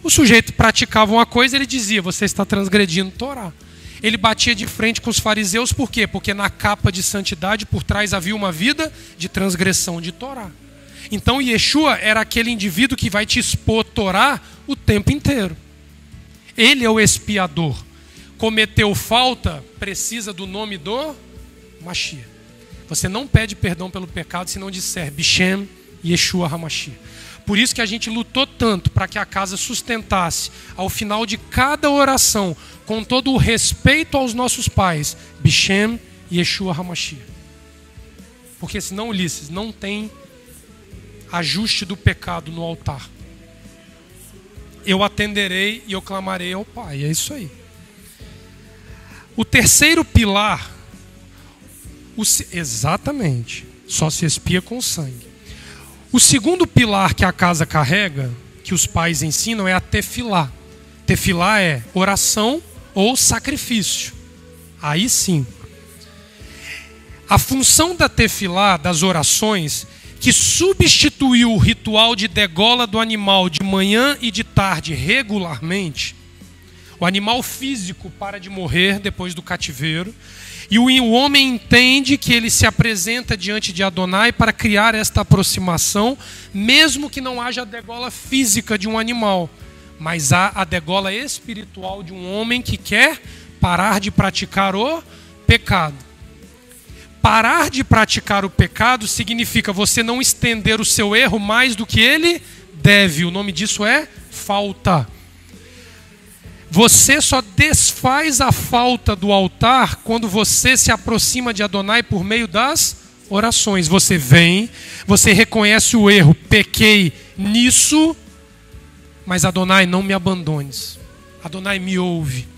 O sujeito praticava uma coisa, ele dizia, você está transgredindo Torá. Ele batia de frente com os fariseus, por quê? Porque na capa de santidade por trás havia uma vida de transgressão de Torá. Então Yeshua era aquele indivíduo que vai te expor Torá o tempo inteiro. Ele é o expiador. Cometeu falta, precisa do nome do Mashiach. Você não pede perdão pelo pecado se não disser Bishem Yeshua HaMashiach. Por isso que a gente lutou tanto para que a casa sustentasse, ao final de cada oração, com todo o respeito aos nossos pais, Bishem Yeshua HaMashiach. Porque senão, Ulisses, não tem ajuste do pecado no altar. Eu atenderei e eu clamarei ao Pai. É isso aí. O terceiro pilar, exatamente, só se expia com sangue. O segundo pilar que a casa carrega, que os pais ensinam, é a tefilá. Tefilá é oração ou sacrifício. Aí sim. A função da tefilá, das orações, que substituiu o ritual de degola do animal de manhã e de tarde regularmente, o animal físico para de morrer depois do cativeiro, e o homem entende que ele se apresenta diante de Adonai para criar esta aproximação, mesmo que não haja a degola física de um animal, mas há a degola espiritual de um homem que quer parar de praticar o pecado. Parar de praticar o pecado significa você não estender o seu erro mais do que ele deve. O nome disso é falta. Você só desfaz a falta do altar quando você se aproxima de Adonai por meio das orações. Você vem, você reconhece o erro, pequei nisso, mas Adonai, não me abandones. Adonai, me ouve.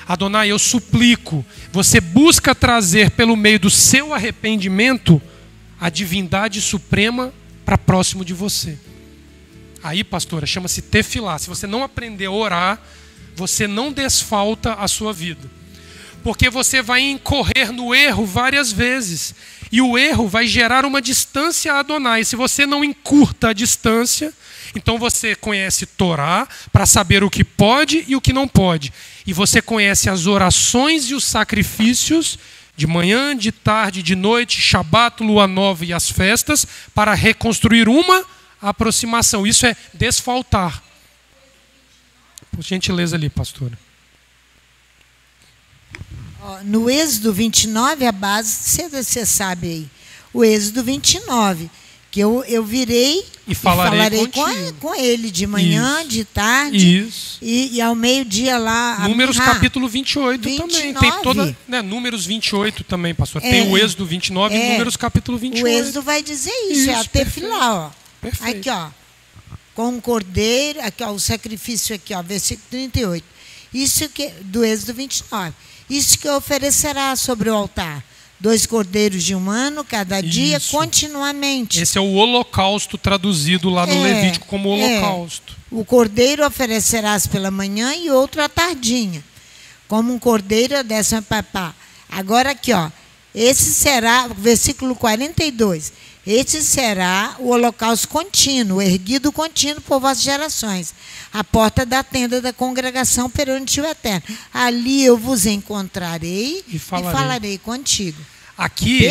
Adonai, eu suplico. Você busca trazer pelo meio do seu arrependimento a divindade suprema para próximo de você. Aí, pastora, chama-se tefilá. Se você não aprender a orar, você não desfalta a sua vida. Porque você vai incorrer no erro várias vezes. E o erro vai gerar uma distância a Adonai. Se você não encurta a distância, então você conhece Torá para saber o que pode e o que não pode. E você conhece as orações e os sacrifícios de manhã, de tarde, de noite, Shabat, Lua Nova e as festas para reconstruir uma aproximação. Isso é desfaltar. Por gentileza ali, pastora. No Êxodo 29, a base, você sabe aí. O Êxodo 29, que eu virei e falarei com ele de manhã, isso, de tarde, isso. E ao meio-dia lá. Números capítulo 28 também. Tem toda, né, Números 28 também, pastor. Tem o Êxodo 29 e Números capítulo 28. O Êxodo vai dizer isso, é a tefilá, ó. Perfeito. Aqui, ó. Com um cordeiro, aqui, ó, o sacrifício aqui, ó, versículo 38. Isso que do Êxodo 29. Isso que oferecerá sobre o altar. 2 cordeiros de um ano, cada dia, continuamente. Esse é o holocausto traduzido lá no Levítico como holocausto. O cordeiro oferecerás pela manhã e outro à tardinha. Como um cordeiro a 10ª papá. Agora aqui, ó. Esse será, versículo 42. Este será o holocausto contínuo, erguido contínuo por vossas gerações, a porta da tenda da congregação perante o Eterno. Ali eu vos encontrarei e falarei contigo. Aqui,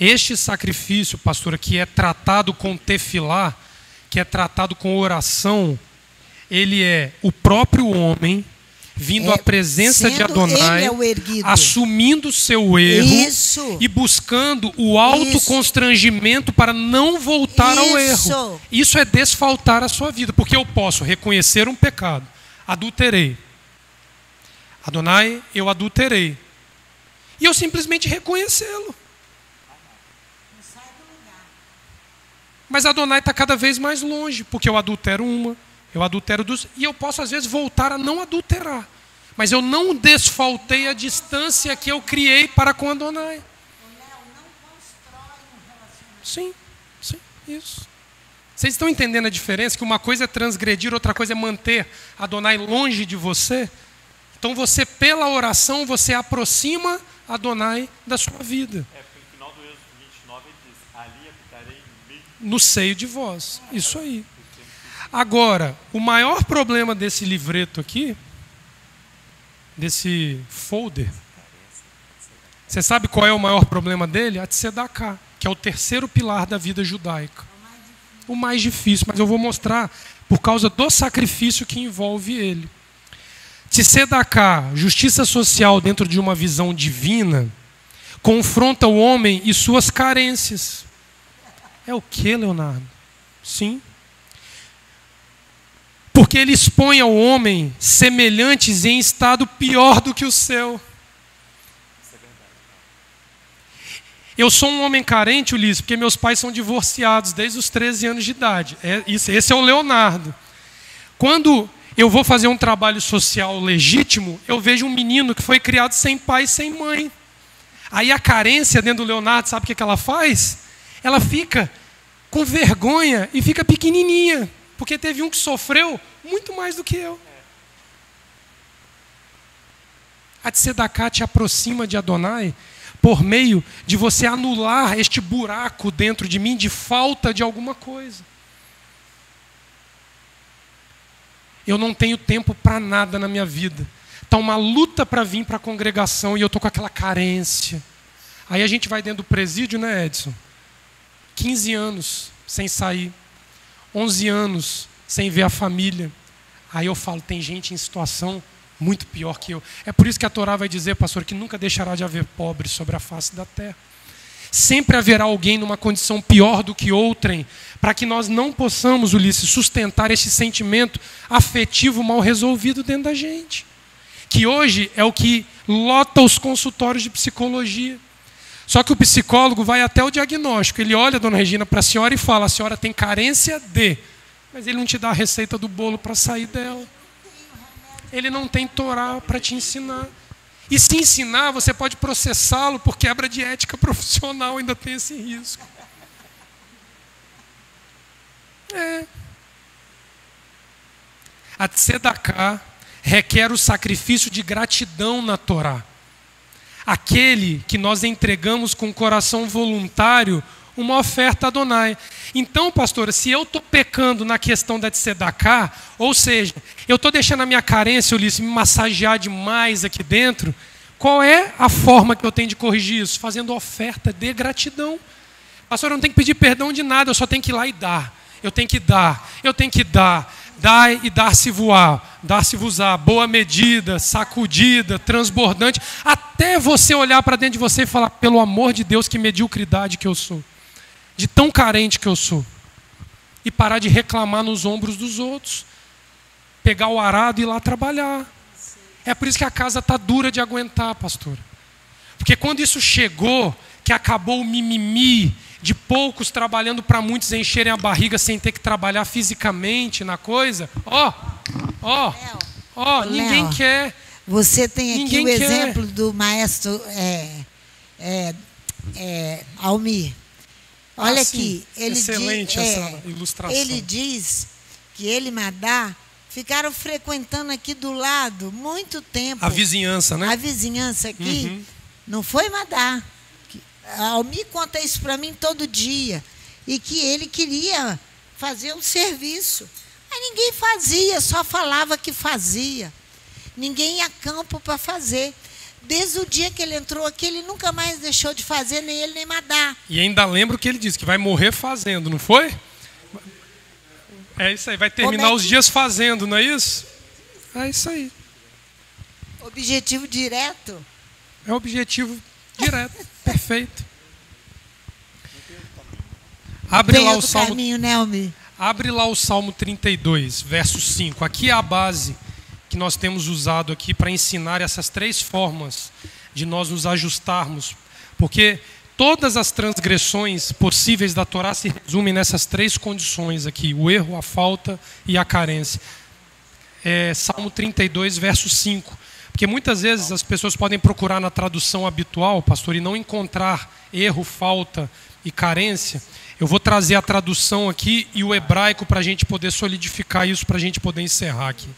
este sacrifício, pastora, que é tratado com tefilá, que é tratado com oração, ele é o próprio homem vindo à presença de Adonai, assumindo o seu erro e buscando o autoconstrangimento para não voltar ao erro. Isso é desfaltar a sua vida, porque eu posso reconhecer um pecado. Adulterei. Adonai, eu adulterei. E eu simplesmente reconhecê-lo. Mas Adonai está cada vez mais longe, porque eu adultero eu adultero duas, e eu posso às vezes voltar a não adulterar. Mas eu não desfaltei a distância que eu criei para com Adonai. Sim, isso. Vocês estão entendendo a diferença? Que uma coisa é transgredir, outra coisa é manter Adonai longe de você? Então você, pela oração, você aproxima Adonai da sua vida. Porque no final do Êxodo 29 ele diz, ali habitarei no seio de vós. Isso aí. Agora, o maior problema desse livreto aqui, desse folder, você sabe qual é o maior problema dele? A Tzedaká, que é o terceiro pilar da vida judaica. O mais difícil, mas eu vou mostrar por causa do sacrifício que envolve ele. Tzedaká, justiça social dentro de uma visão divina, confronta o homem e suas carências. É o que, Leonardo? Sim. Porque ele expõe ao homem semelhantes em estado pior do que o seu. Eu sou um homem carente, Ulisses, porque meus pais são divorciados desde os 13 anos de idade. Esse é o Leonardo. Quando eu vou fazer um trabalho social legítimo, eu vejo um menino que foi criado sem pai e sem mãe. Aí a carência dentro do Leonardo, sabe o que ela faz? Ela fica com vergonha e fica pequenininha. Porque teve um que sofreu muito mais do que eu. A Tzedaká te aproxima de Adonai por meio de você anular este buraco dentro de mim de falta de alguma coisa. Eu não tenho tempo para nada na minha vida. Está uma luta para vir para a congregação e eu estou com aquela carência. Aí a gente vai dentro do presídio, né, Edson? 15 anos sem sair. 11 anos sem ver a família. Aí eu falo, tem gente em situação muito pior que eu. É por isso que a Torá vai dizer, pastor, que nunca deixará de haver pobres sobre a face da terra. Sempre haverá alguém numa condição pior do que outrem, para que nós não possamos, Ulisses, sustentar esse sentimento afetivo mal resolvido dentro da gente. Que hoje é o que lota os consultórios de psicologia. Só que o psicólogo vai até o diagnóstico. Ele olha, dona Regina, para a senhora e fala, a senhora tem carência de... Mas ele não te dá a receita do bolo para sair dela. Ele não tem Torá para te ensinar. E se ensinar, você pode processá-lo por quebra de ética profissional, ainda tem esse risco. A Tzedaká requer o sacrifício de gratidão na Torá. Aquele que nós entregamos com coração voluntário uma oferta a Adonai. Então, pastora, se eu estou pecando na questão da Tzedaká, ou seja, eu estou deixando a minha carência, Ulisses, me massagear demais aqui dentro, qual é a forma que eu tenho de corrigir isso? Fazendo oferta de gratidão. Pastor, eu não tenho que pedir perdão de nada, eu só tenho que ir lá e dar. Eu tenho que dar, dar e dar-se voar, dar-se vos-á, boa medida, sacudida, transbordante, até você olhar para dentro de você e falar, pelo amor de Deus, que mediocridade que eu sou, de tão carente que eu sou, e parar de reclamar nos ombros dos outros, pegar o arado e ir lá trabalhar. É por isso que a casa está dura de aguentar, pastor. Porque quando isso chegou, que acabou o mimimi, de poucos trabalhando para muitos encherem a barriga sem ter que trabalhar fisicamente na coisa, ninguém quer. Você tem aqui Ninguém o quer. exemplo do maestro Almir. Olha aqui, ele excelente essa ilustração. Ele diz que ele e Madá ficaram frequentando aqui do lado muito tempo. A vizinhança, né? A vizinhança aqui, não foi Madá. A Almir conta isso para mim todo dia. E que ele queria fazer um serviço. Mas ninguém fazia, só falava que fazia. Ninguém ia a campo para fazer. Desde o dia que ele entrou aqui, ele nunca mais deixou de fazer, nem ele, nem Madá. E ainda lembro que ele disse que vai morrer fazendo, não foi? É isso aí, vai terminar os dias fazendo, não é isso? É isso aí. Objetivo direto. É o objetivo direto, perfeito. Abre lá o Salmo. Caminho, né, Almir? Abre lá o Salmo 32, verso 5. Aqui é a base que nós temos usado aqui para ensinar essas três formas de nós nos ajustarmos. Porque todas as transgressões possíveis da Torá se resumem nessas três condições aqui: o erro, a falta e a carência. Salmo 32, verso 5. Porque muitas vezes as pessoas podem procurar na tradução habitual, pastor, e não encontrar erro, falta e carência. Eu vou trazer a tradução aqui e o hebraico para a gente poder solidificar isso, para a gente poder encerrar aqui.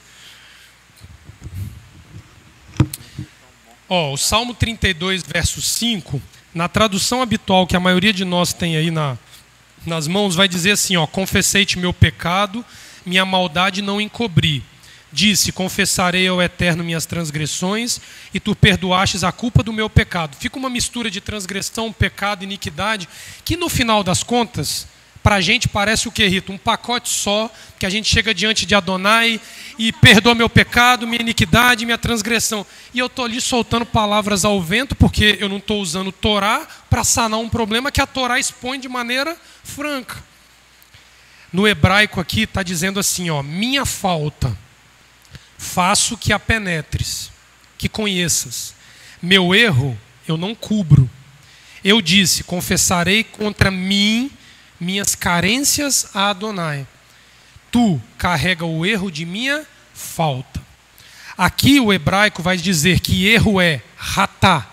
O Salmo 32, verso 5, na tradução habitual que a maioria de nós tem aí nas mãos, vai dizer assim, confessei-te meu pecado, minha maldade não encobri. Disse, confessarei ao Eterno minhas transgressões, e tu perdoastes a culpa do meu pecado. Fica uma mistura de transgressão, pecado, iniquidade, que no final das contas, para a gente parece o que, Rita? Um pacote só, que a gente chega diante de Adonai e perdoa meu pecado, minha iniquidade, minha transgressão. E eu estou ali soltando palavras ao vento, porque eu não estou usando Torá para sanar um problema que a Torá expõe de maneira franca. No hebraico aqui está dizendo assim, minha falta, faço que a penetres, que conheças. Meu erro, eu não cubro. Eu disse, confessarei contra mim minhas carências a Adonai. Tu carrega o erro de minha falta. Aqui o hebraico vai dizer que erro é ratá.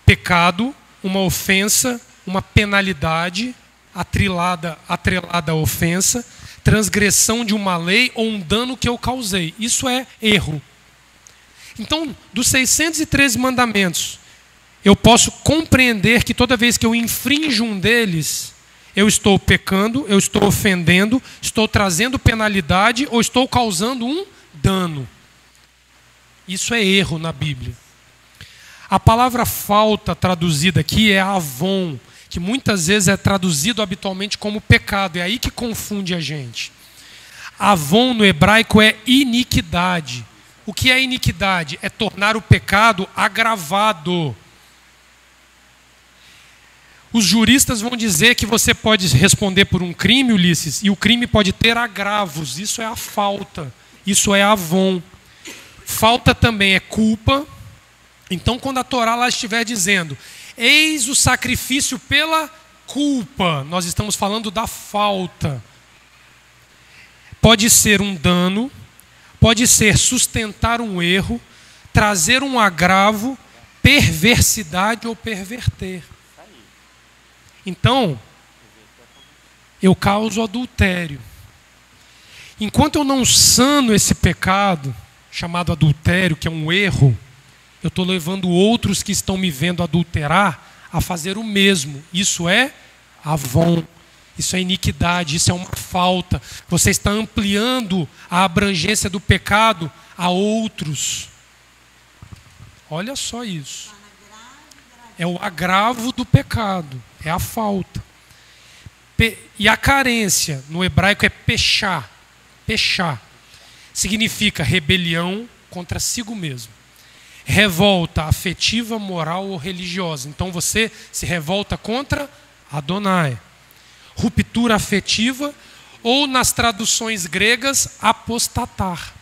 Pecado, uma ofensa, uma penalidade atrelada à ofensa, transgressão de uma lei ou um dano que eu causei. Isso é erro. Então, dos 613 mandamentos, eu posso compreender que toda vez que eu infrinjo um deles, eu estou pecando, eu estou ofendendo, estou trazendo penalidade ou estou causando um dano. Isso é erro na Bíblia. A palavra falta traduzida aqui é avon, que muitas vezes é traduzido habitualmente como pecado. É aí que confunde a gente. Avon no hebraico é iniquidade. O que é iniquidade? É tornar o pecado agravado. Os juristas vão dizer que você pode responder por um crime, Ulisses, e o crime pode ter agravos. Isso é a falta. Isso é avon. Falta também é culpa. Então, quando a Torá lá estiver dizendo, eis o sacrifício pela culpa, nós estamos falando da falta. Pode ser um dano, pode ser sustentar um erro, trazer um agravo, perversidade ou perverter. Então, eu causo adultério. Enquanto eu não sano esse pecado, chamado adultério, que é um erro, eu estou levando outros que estão me vendo adulterar a fazer o mesmo. Isso é avon, isso é iniquidade, isso é uma falta. Você está ampliando a abrangência do pecado a outros. Olha só isso. É o agravo do pecado, é a falta. E a carência, no hebraico é pechá. Pechá significa rebelião contra si mesmo. Revolta afetiva, moral ou religiosa. Então você se revolta contra Adonai. Ruptura afetiva ou, nas traduções gregas, apostatar.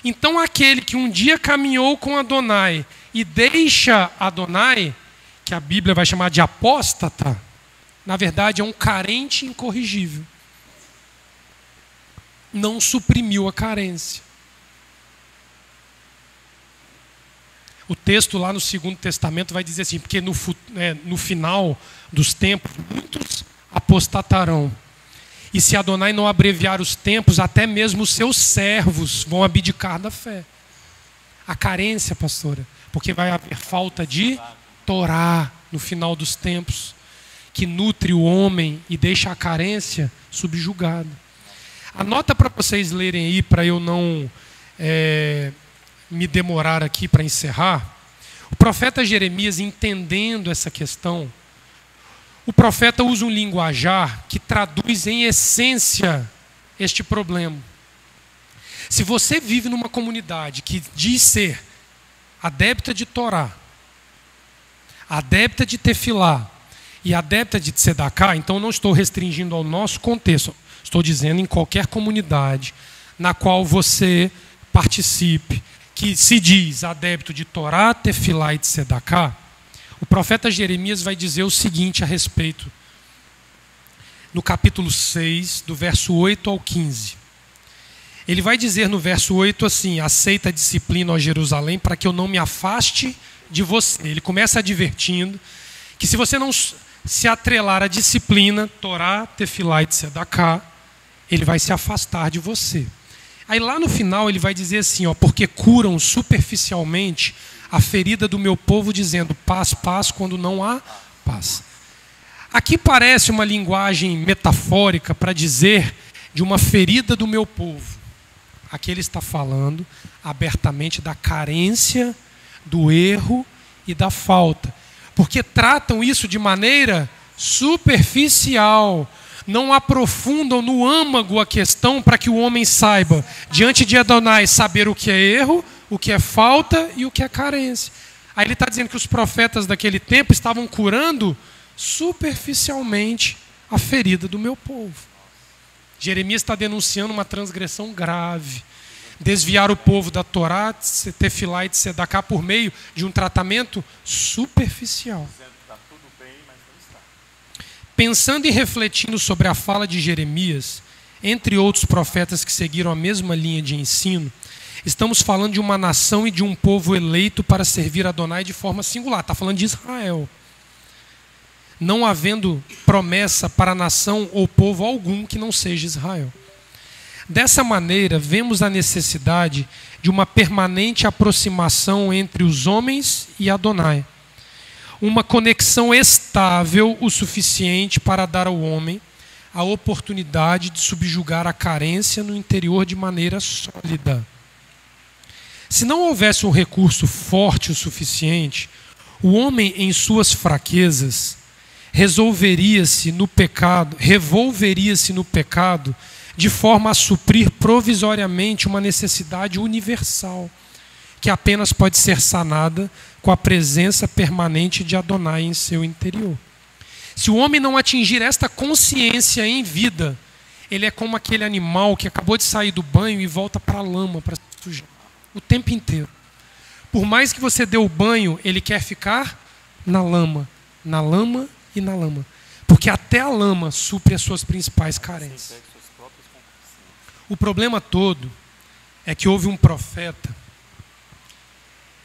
Então aquele que um dia caminhou com Adonai e deixa Adonai, que a Bíblia vai chamar de apóstata, na verdade é um carente incorrigível. Não suprimiu a carência. O texto lá no Segundo Testamento vai dizer assim, porque no final dos tempos, muitos apostatarão. E se Adonai não abreviar os tempos, até mesmo os seus servos vão abdicar da fé. A carência, pastora, porque vai haver falta de Torá no final dos tempos, que nutre o homem e deixa a carência subjugada. Anota para vocês lerem aí, para eu não me demorar aqui para encerrar. O profeta Jeremias, entendendo essa questão, o profeta usa um linguajar que traduz em essência este problema. Se você vive numa comunidade que diz ser adepta de Torá, adepta de Tefilá e adepta de Tzedaká, então não estou restringindo ao nosso contexto, estou dizendo em qualquer comunidade na qual você participe, que se diz adepto de Torá, Tefilá e Tzedaká, o profeta Jeremias vai dizer o seguinte a respeito, no capítulo 6, do verso 8 ao 15. Ele vai dizer no verso 8 assim: aceita a disciplina, ó Jerusalém, para que eu não me afaste de você. Ele começa advertindo que se você não se atrelar à disciplina, Torá, Tefilá e Tzedaká, ele vai se afastar de você. Aí lá no final ele vai dizer assim, ó, porque curam superficialmente a ferida do meu povo, dizendo paz, paz, quando não há paz. Aqui parece uma linguagem metafórica para dizer de uma ferida do meu povo. Aqui ele está falando abertamente da carência, do erro e da falta. Porque tratam isso de maneira superficial, não aprofundam no âmago a questão para que o homem saiba, diante de Adonai, saber o que é erro, o que é falta e o que é carência. Aí ele está dizendo que os profetas daquele tempo estavam curando superficialmente a ferida do meu povo. Jeremias está denunciando uma transgressão grave. Desviar o povo da Torá, Tefilá e Tzedaká por meio de um tratamento superficial. Pensando e refletindo sobre a fala de Jeremias, entre outros profetas que seguiram a mesma linha de ensino, estamos falando de uma nação e de um povo eleito para servir a Adonai de forma singular. Está falando de Israel. Não havendo promessa para a nação ou povo algum que não seja Israel. Dessa maneira, vemos a necessidade de uma permanente aproximação entre os homens e Adonai. Uma conexão estável o suficiente para dar ao homem a oportunidade de subjugar a carência no interior de maneira sólida. Se não houvesse um recurso forte o suficiente, o homem em suas fraquezas revolveria-se no pecado de forma a suprir provisoriamente uma necessidade universal, que apenas pode ser sanada com a presença permanente de Adonai em seu interior. Se o homem não atingir esta consciência em vida, ele é como aquele animal que acabou de sair do banho e volta para a lama, para se sujar, o tempo inteiro. Por mais que você dê o banho, ele quer ficar na lama e na lama. Porque até a lama supre as suas principais carências. O problema todo é que houve um profeta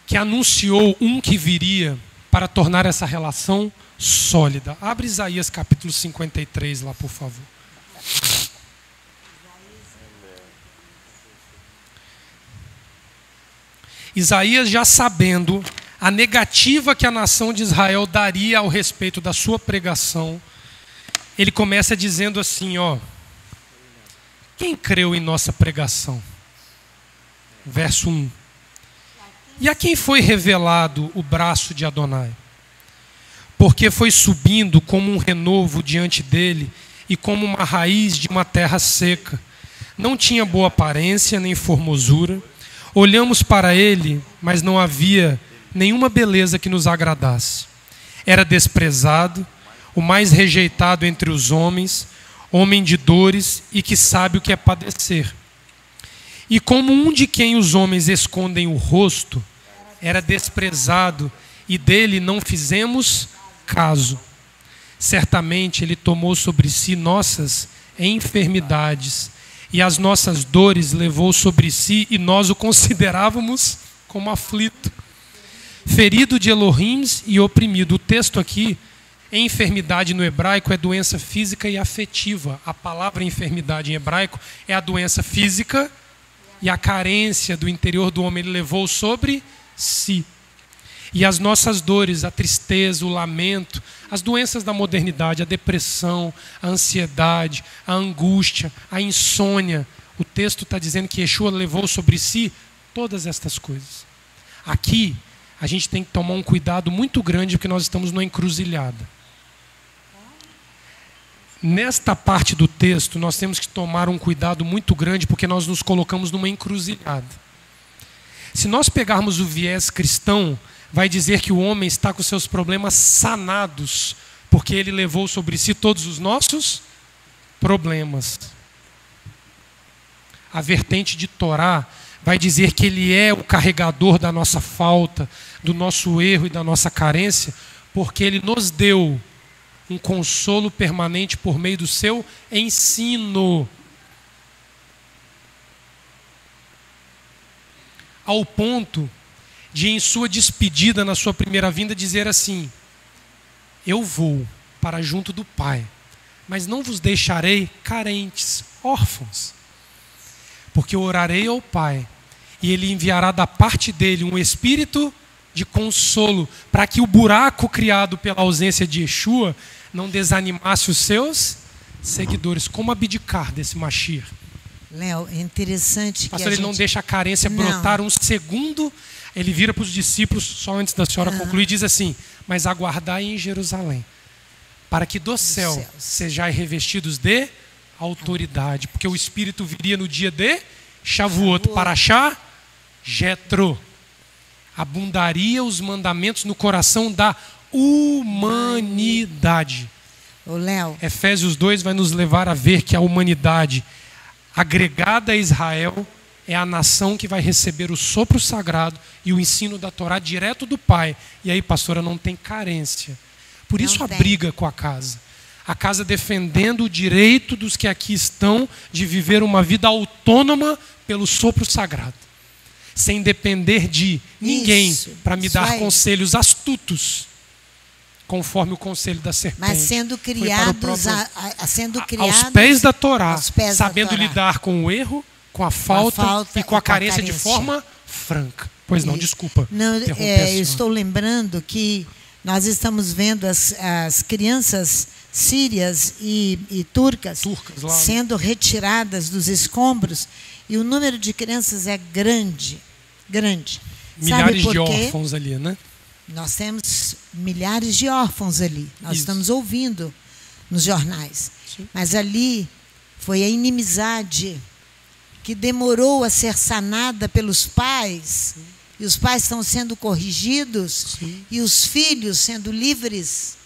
que anunciou um que viria para tornar essa relação sólida. Abre Isaías capítulo 53 lá, por favor. Isaías, já sabendo a negativa que a nação de Israel daria ao respeito da sua pregação, ele começa dizendo assim, ó: quem creu em nossa pregação? Verso 1. E a quem foi revelado o braço de Adonai? Porque foi subindo como um renovo diante dele e como uma raiz de uma terra seca. Não tinha boa aparência nem formosura. Olhamos para ele, mas não havia nenhuma beleza que nos agradasse. Era desprezado, o mais rejeitado entre os homens, homem de dores e que sabe o que é padecer. E como um de quem os homens escondem o rosto, era desprezado e dele não fizemos caso. Certamente ele tomou sobre si nossas enfermidades e as nossas dores levou sobre si e nós o considerávamos como aflito, ferido de Elohim e oprimido. O texto aqui, enfermidade no hebraico é doença física e afetiva. A palavra enfermidade em hebraico é a doença física e a carência do interior do homem ele levou sobre si. E as nossas dores, a tristeza, o lamento, as doenças da modernidade, a depressão, a ansiedade, a angústia, a insônia. O texto está dizendo que Yeshua levou sobre si todas estas coisas. Aqui, a gente tem que tomar um cuidado muito grande porque nós estamos numa encruzilhada. Nesta parte do texto, nós temos que tomar um cuidado muito grande porque nós nos colocamos numa encruzilhada. Se nós pegarmos o viés cristão, vai dizer que o homem está com seus problemas sanados, porque ele levou sobre si todos os nossos problemas. A vertente de Torá vai dizer que ele é o carregador da nossa falta, do nosso erro e da nossa carência, porque ele nos deu um consolo permanente por meio do seu ensino. Ao ponto de, em sua despedida, na sua primeira vinda, dizer assim: eu vou para junto do Pai, mas não vos deixarei carentes, órfãos, porque eu orarei ao Pai, e Ele enviará da parte dele um espírito de consolo, para que o buraco criado pela ausência de Yeshua não desanimasse os seus seguidores. Como abdicar desse Mashiach? Léo, é interessante Pastor, ele não deixa a carência brotar um segundo. Ele vira para os discípulos, só antes da senhora concluir, e diz assim: mas aguardai em Jerusalém, para que do céu sejais revestidos de autoridade, porque o Espírito viria no dia de Shavuot, Parashá, Jetro. Abundaria os mandamentos no coração da humanidade. Ô, Léo. Efésios 2 vai nos levar a ver que a humanidade agregada a Israel é a nação que vai receber o sopro sagrado e o ensino da Torá direto do Pai. E aí, pastora, não tem carência. Por isso a briga com a casa. A casa defendendo o direito dos que aqui estão de viver uma vida autônoma pelo sopro sagrado, sem depender de ninguém para me dar conselhos astutos. conforme o conselho da serpente. Mas sendo criados, aos pés da Torá, aos pés da sabendo Torá. lidar com o erro, com a falta e com a carência de forma franca. Pois não, desculpa. Não, interromper a eu senhora. estou lembrando que nós estamos vendo as crianças sírias e turcas lá, sendo retiradas dos escombros, e o número de crianças é grande, grande. Milhares Sabe de por quê? órfãos ali, né? Nós temos milhares de órfãos ali. Nós Isso. estamos ouvindo nos jornais. Sim. Mas ali foi a inimizade que demorou a ser sanada pelos pais. E os pais estão sendo corrigidos. Sim. E os filhos sendo livres.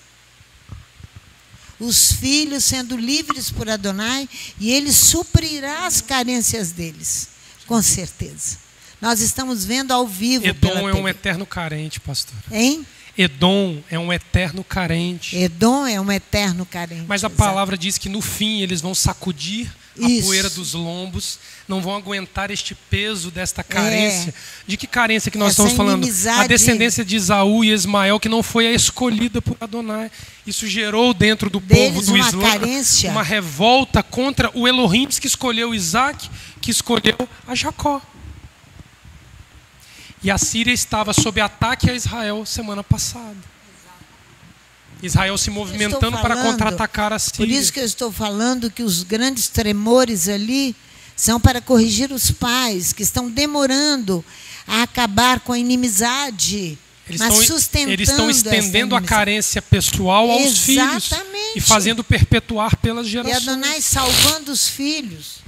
Os filhos sendo livres por Adonai. E ele suprirá as carências deles. Com certeza. Nós estamos vendo ao vivo Edom pela é um TV. eterno carente, pastor. Hein? Edom é um eterno carente. Edom é um eterno carente. Mas a exato. palavra diz que no fim eles vão sacudir a Isso. poeira dos lombos, não vão aguentar este peso desta carência. De que carência que nós Essa estamos falando? inimizade. A descendência de Esaú e Ismael, que não foi a escolhida por Adonai. Isso gerou dentro do povo Deles do uma Islã carência. uma revolta contra o Elohim que escolheu Isaac, que escolheu a Jacó. E a Síria estava sob ataque a Israel semana passada. Israel se movimentando para contra-atacar a Síria. Por isso que eu estou falando que os grandes tremores ali são para corrigir os pais que estão demorando a acabar com a inimizade, mas sustentando eles estão estendendo a carência pessoal aos filhos e fazendo perpetuar pelas E gerações. Adonai salvando os filhos.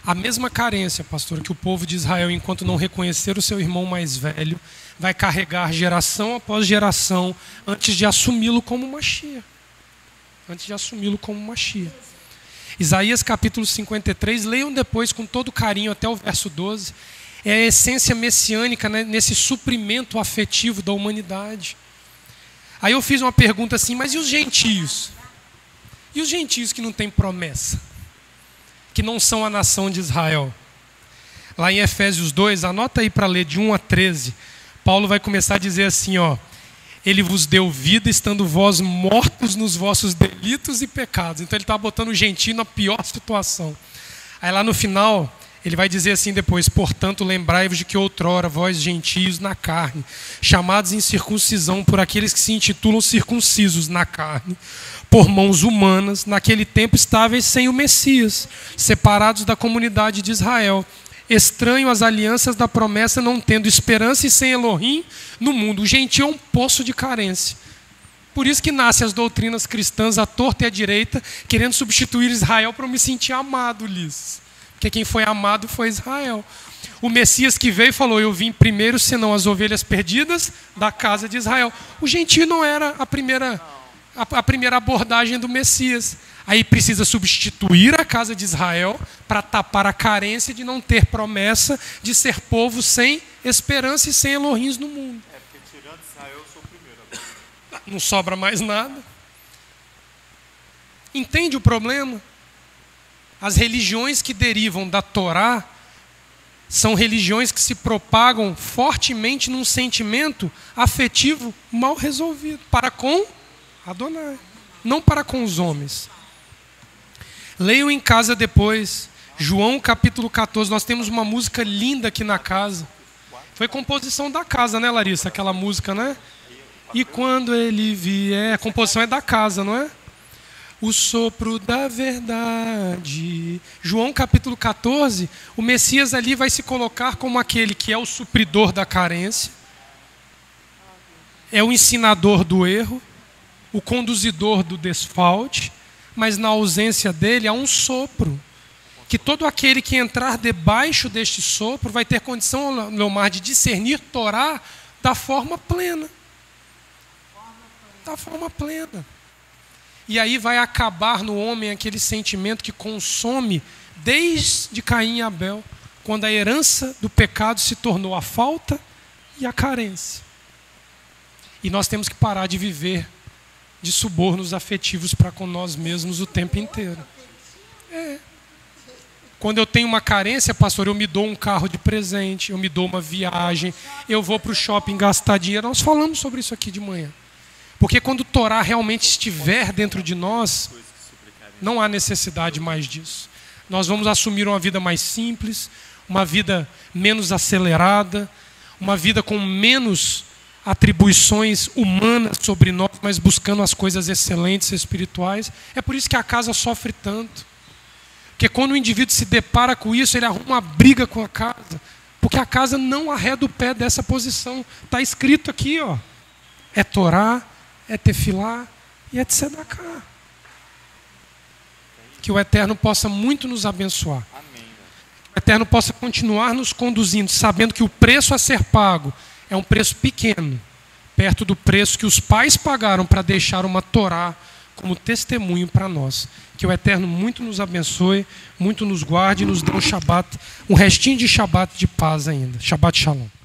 A mesma carência, pastor, que o povo de Israel, enquanto não reconhecer o seu irmão mais velho, vai carregar geração após geração antes de assumi-lo como Mashiach. Antes de assumi-lo como Mashiach. Isaías capítulo 53, leiam depois com todo carinho até o verso 12. É a essência messiânica, né, nesse suprimento afetivo da humanidade. Aí eu fiz uma pergunta assim, mas e os gentios? E os gentios que não têm promessa? Que não são a nação de Israel? Lá em Efésios 2, anota aí para ler de 1 a 13. Paulo vai começar a dizer assim, ó: ele vos deu vida estando vós mortos nos vossos delitos e pecados. Então ele está botando o gentio na pior situação. Aí lá no final, ele vai dizer assim depois: portanto lembrai-vos de que outrora vós gentios na carne, chamados em circuncisão por aqueles que se intitulam circuncisos na carne, por mãos humanas, naquele tempo estáveis sem o Messias, separados da comunidade de Israel, estranho às alianças da promessa, não tendo esperança e sem Elohim no mundo. O gentio é um poço de carência. Por isso que nascem as doutrinas cristãs à torta e à direita, querendo substituir Israel para eu me sentir amado, Ulisses. Porque quem foi amado foi Israel. O Messias que veio falou: eu vim primeiro, senão as ovelhas perdidas da casa de Israel. O gentio não era a primeira abordagem do Messias. Aí precisa substituir a casa de Israel para tapar a carência de não ter promessa de ser povo sem esperança e sem Elohims no mundo. É porque tirando Israel eu sou o primeiro agora. Não sobra mais nada. Entende o problema? As religiões que derivam da Torá são religiões que se propagam fortemente num sentimento afetivo mal resolvido para com Adonai, não para com os homens. Leiam em casa depois, João capítulo 14, nós temos uma música linda aqui na casa. Foi composição da casa, né, Larissa? Aquela música, né? E quando ele vier, a composição é da casa, não é? O sopro da verdade. João capítulo 14, o Messias ali vai se colocar como aquele que é o supridor da carência, é o ensinador do erro, o conduzidor do desfalte, mas na ausência dele há um sopro, que todo aquele que entrar debaixo deste sopro vai ter condição, Leomar, de discernir Torá da forma plena. Da forma plena. E aí vai acabar no homem aquele sentimento que consome desde Caim e Abel, quando a herança do pecado se tornou a falta e a carência. E nós temos que parar de viver de subornos afetivos para com nós mesmos o tempo inteiro. Quando eu tenho uma carência, pastor, eu me dou um carro de presente, eu me dou uma viagem, eu vou para o shopping gastar dinheiro. Nós falamos sobre isso aqui de manhã. Porque quando Torá realmente estiver dentro de nós, não há necessidade mais disso. Nós vamos assumir uma vida mais simples, uma vida menos acelerada, uma vida com menos atribuições humanas sobre nós, mas buscando as coisas excelentes espirituais. É por isso que a casa sofre tanto. Porque quando o indivíduo se depara com isso, ele arruma uma briga com a casa. Porque a casa não arreda o pé dessa posição. Está escrito aqui, ó. É Torá, é Tefilá e é Tzedaká. Que o Eterno possa muito nos abençoar. Amém. Que o Eterno possa continuar nos conduzindo, sabendo que o preço a ser pago é um preço pequeno, perto do preço que os pais pagaram para deixar uma Torá como testemunho para nós. Que o Eterno muito nos abençoe, muito nos guarde e nos dê um restinho de Shabat de paz ainda. Shabat Shalom.